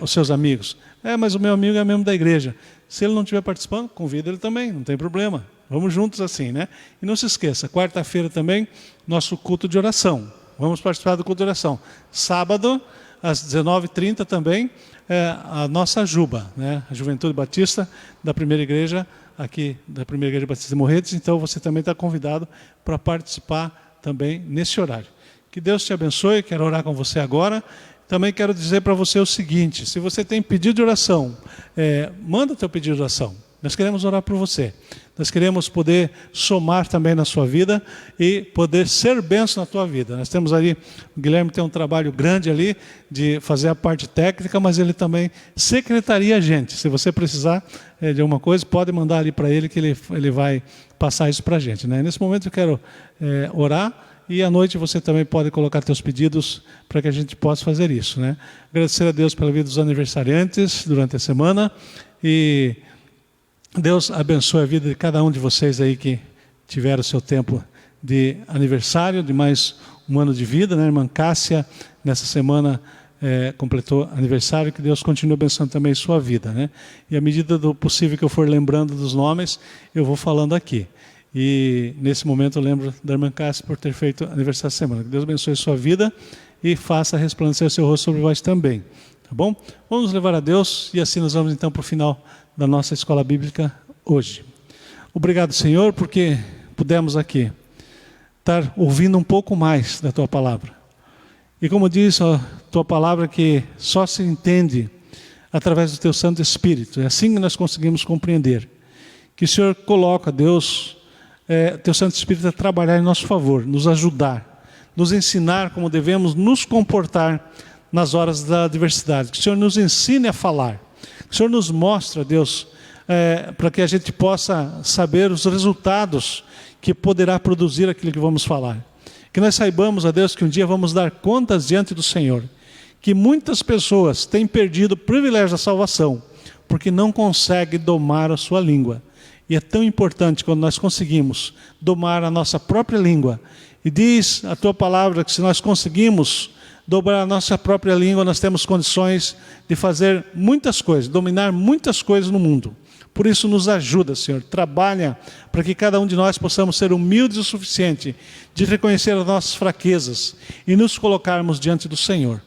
os seus amigos. Mas o meu amigo é membro da igreja. Se ele não estiver participando, convide ele também, não tem problema. Vamos juntos assim, né? E não se esqueça, quarta-feira também, nosso culto de oração. Vamos participar do culto de oração. Sábado, às 19h30 também, a nossa Juba, né? A Juventude Batista da Primeira Igreja, aqui da Primeira Igreja Batista de Morretes. Então você também está convidado para participar também nesse horário. Que Deus te abençoe, quero orar com você agora. Também quero dizer para você o seguinte, se você tem pedido de oração, manda o teu pedido de oração. Nós queremos orar por você. Nós queremos poder somar também na sua vida e poder ser bênção na tua vida. Nós temos ali, o Guilherme tem um trabalho grande ali de fazer a parte técnica, mas ele também secretaria a gente. Se você precisar de alguma coisa, pode mandar ali para ele que ele vai passar isso para a gente, né? Nesse momento eu quero orar e à noite você também pode colocar teus pedidos para que a gente possa fazer isso, né? Agradecer a Deus pela vida dos aniversariantes durante a semana e Deus abençoe a vida de cada um de vocês aí que tiveram o seu tempo de aniversário, de mais um ano de vida, né? A irmã Cássia, nessa semana, completou aniversário, que Deus continue abençoando também a sua vida, né? E à medida do possível que eu for lembrando dos nomes, eu vou falando aqui. E nesse momento eu lembro da irmã Cássia por ter feito aniversário essa semana. Que Deus abençoe a sua vida e faça resplandecer o seu rosto sobre vós também. Tá bom? Vamos levar a Deus e assim nós vamos então para o final da nossa escola bíblica hoje. Obrigado, Senhor, porque pudemos aqui estar ouvindo um pouco mais da Tua Palavra. E como diz a Tua Palavra, que só se entende através do Teu Santo Espírito. É assim que nós conseguimos compreender. Que o Senhor coloca, Deus, Teu Santo Espírito a trabalhar em nosso favor, nos ajudar, nos ensinar como devemos nos comportar nas horas da adversidade. Que o Senhor nos ensine a falar. Que o Senhor nos mostre, Deus, para que a gente possa saber os resultados que poderá produzir aquilo que vamos falar. Que nós saibamos, a Deus, que um dia vamos dar contas diante do Senhor. Que muitas pessoas têm perdido o privilégio da salvação, porque não conseguem domar a sua língua. E é tão importante quando nós conseguimos domar a nossa própria língua. E diz a Tua Palavra que se nós conseguimos dobrar a nossa própria língua, nós temos condições de fazer muitas coisas, dominar muitas coisas no mundo. Por isso nos ajuda, Senhor, trabalha para que cada um de nós possamos ser humildes o suficiente de reconhecer as nossas fraquezas e nos colocarmos diante do Senhor.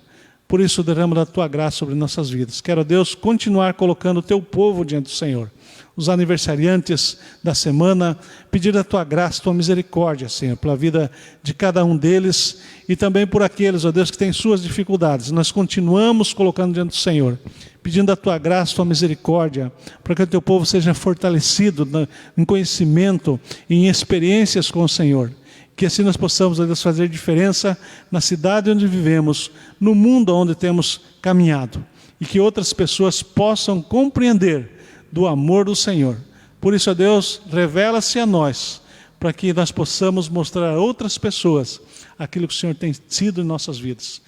Por isso derrama da Tua graça sobre nossas vidas. Quero, Deus, continuar colocando o Teu povo diante do Senhor. Os aniversariantes da semana, pedir a Tua graça, a Tua misericórdia, Senhor, pela vida de cada um deles e também por aqueles, ó Deus, que têm suas dificuldades. Nós continuamos colocando diante do Senhor, pedindo a Tua graça, a Tua misericórdia, para que o Teu povo seja fortalecido em conhecimento e em experiências com o Senhor. Que assim nós possamos, ó Deus, fazer diferença na cidade onde vivemos, no mundo onde temos caminhado. E que outras pessoas possam compreender do amor do Senhor. Por isso, ó Deus, revela-se a nós, para que nós possamos mostrar a outras pessoas aquilo que o Senhor tem sido em nossas vidas.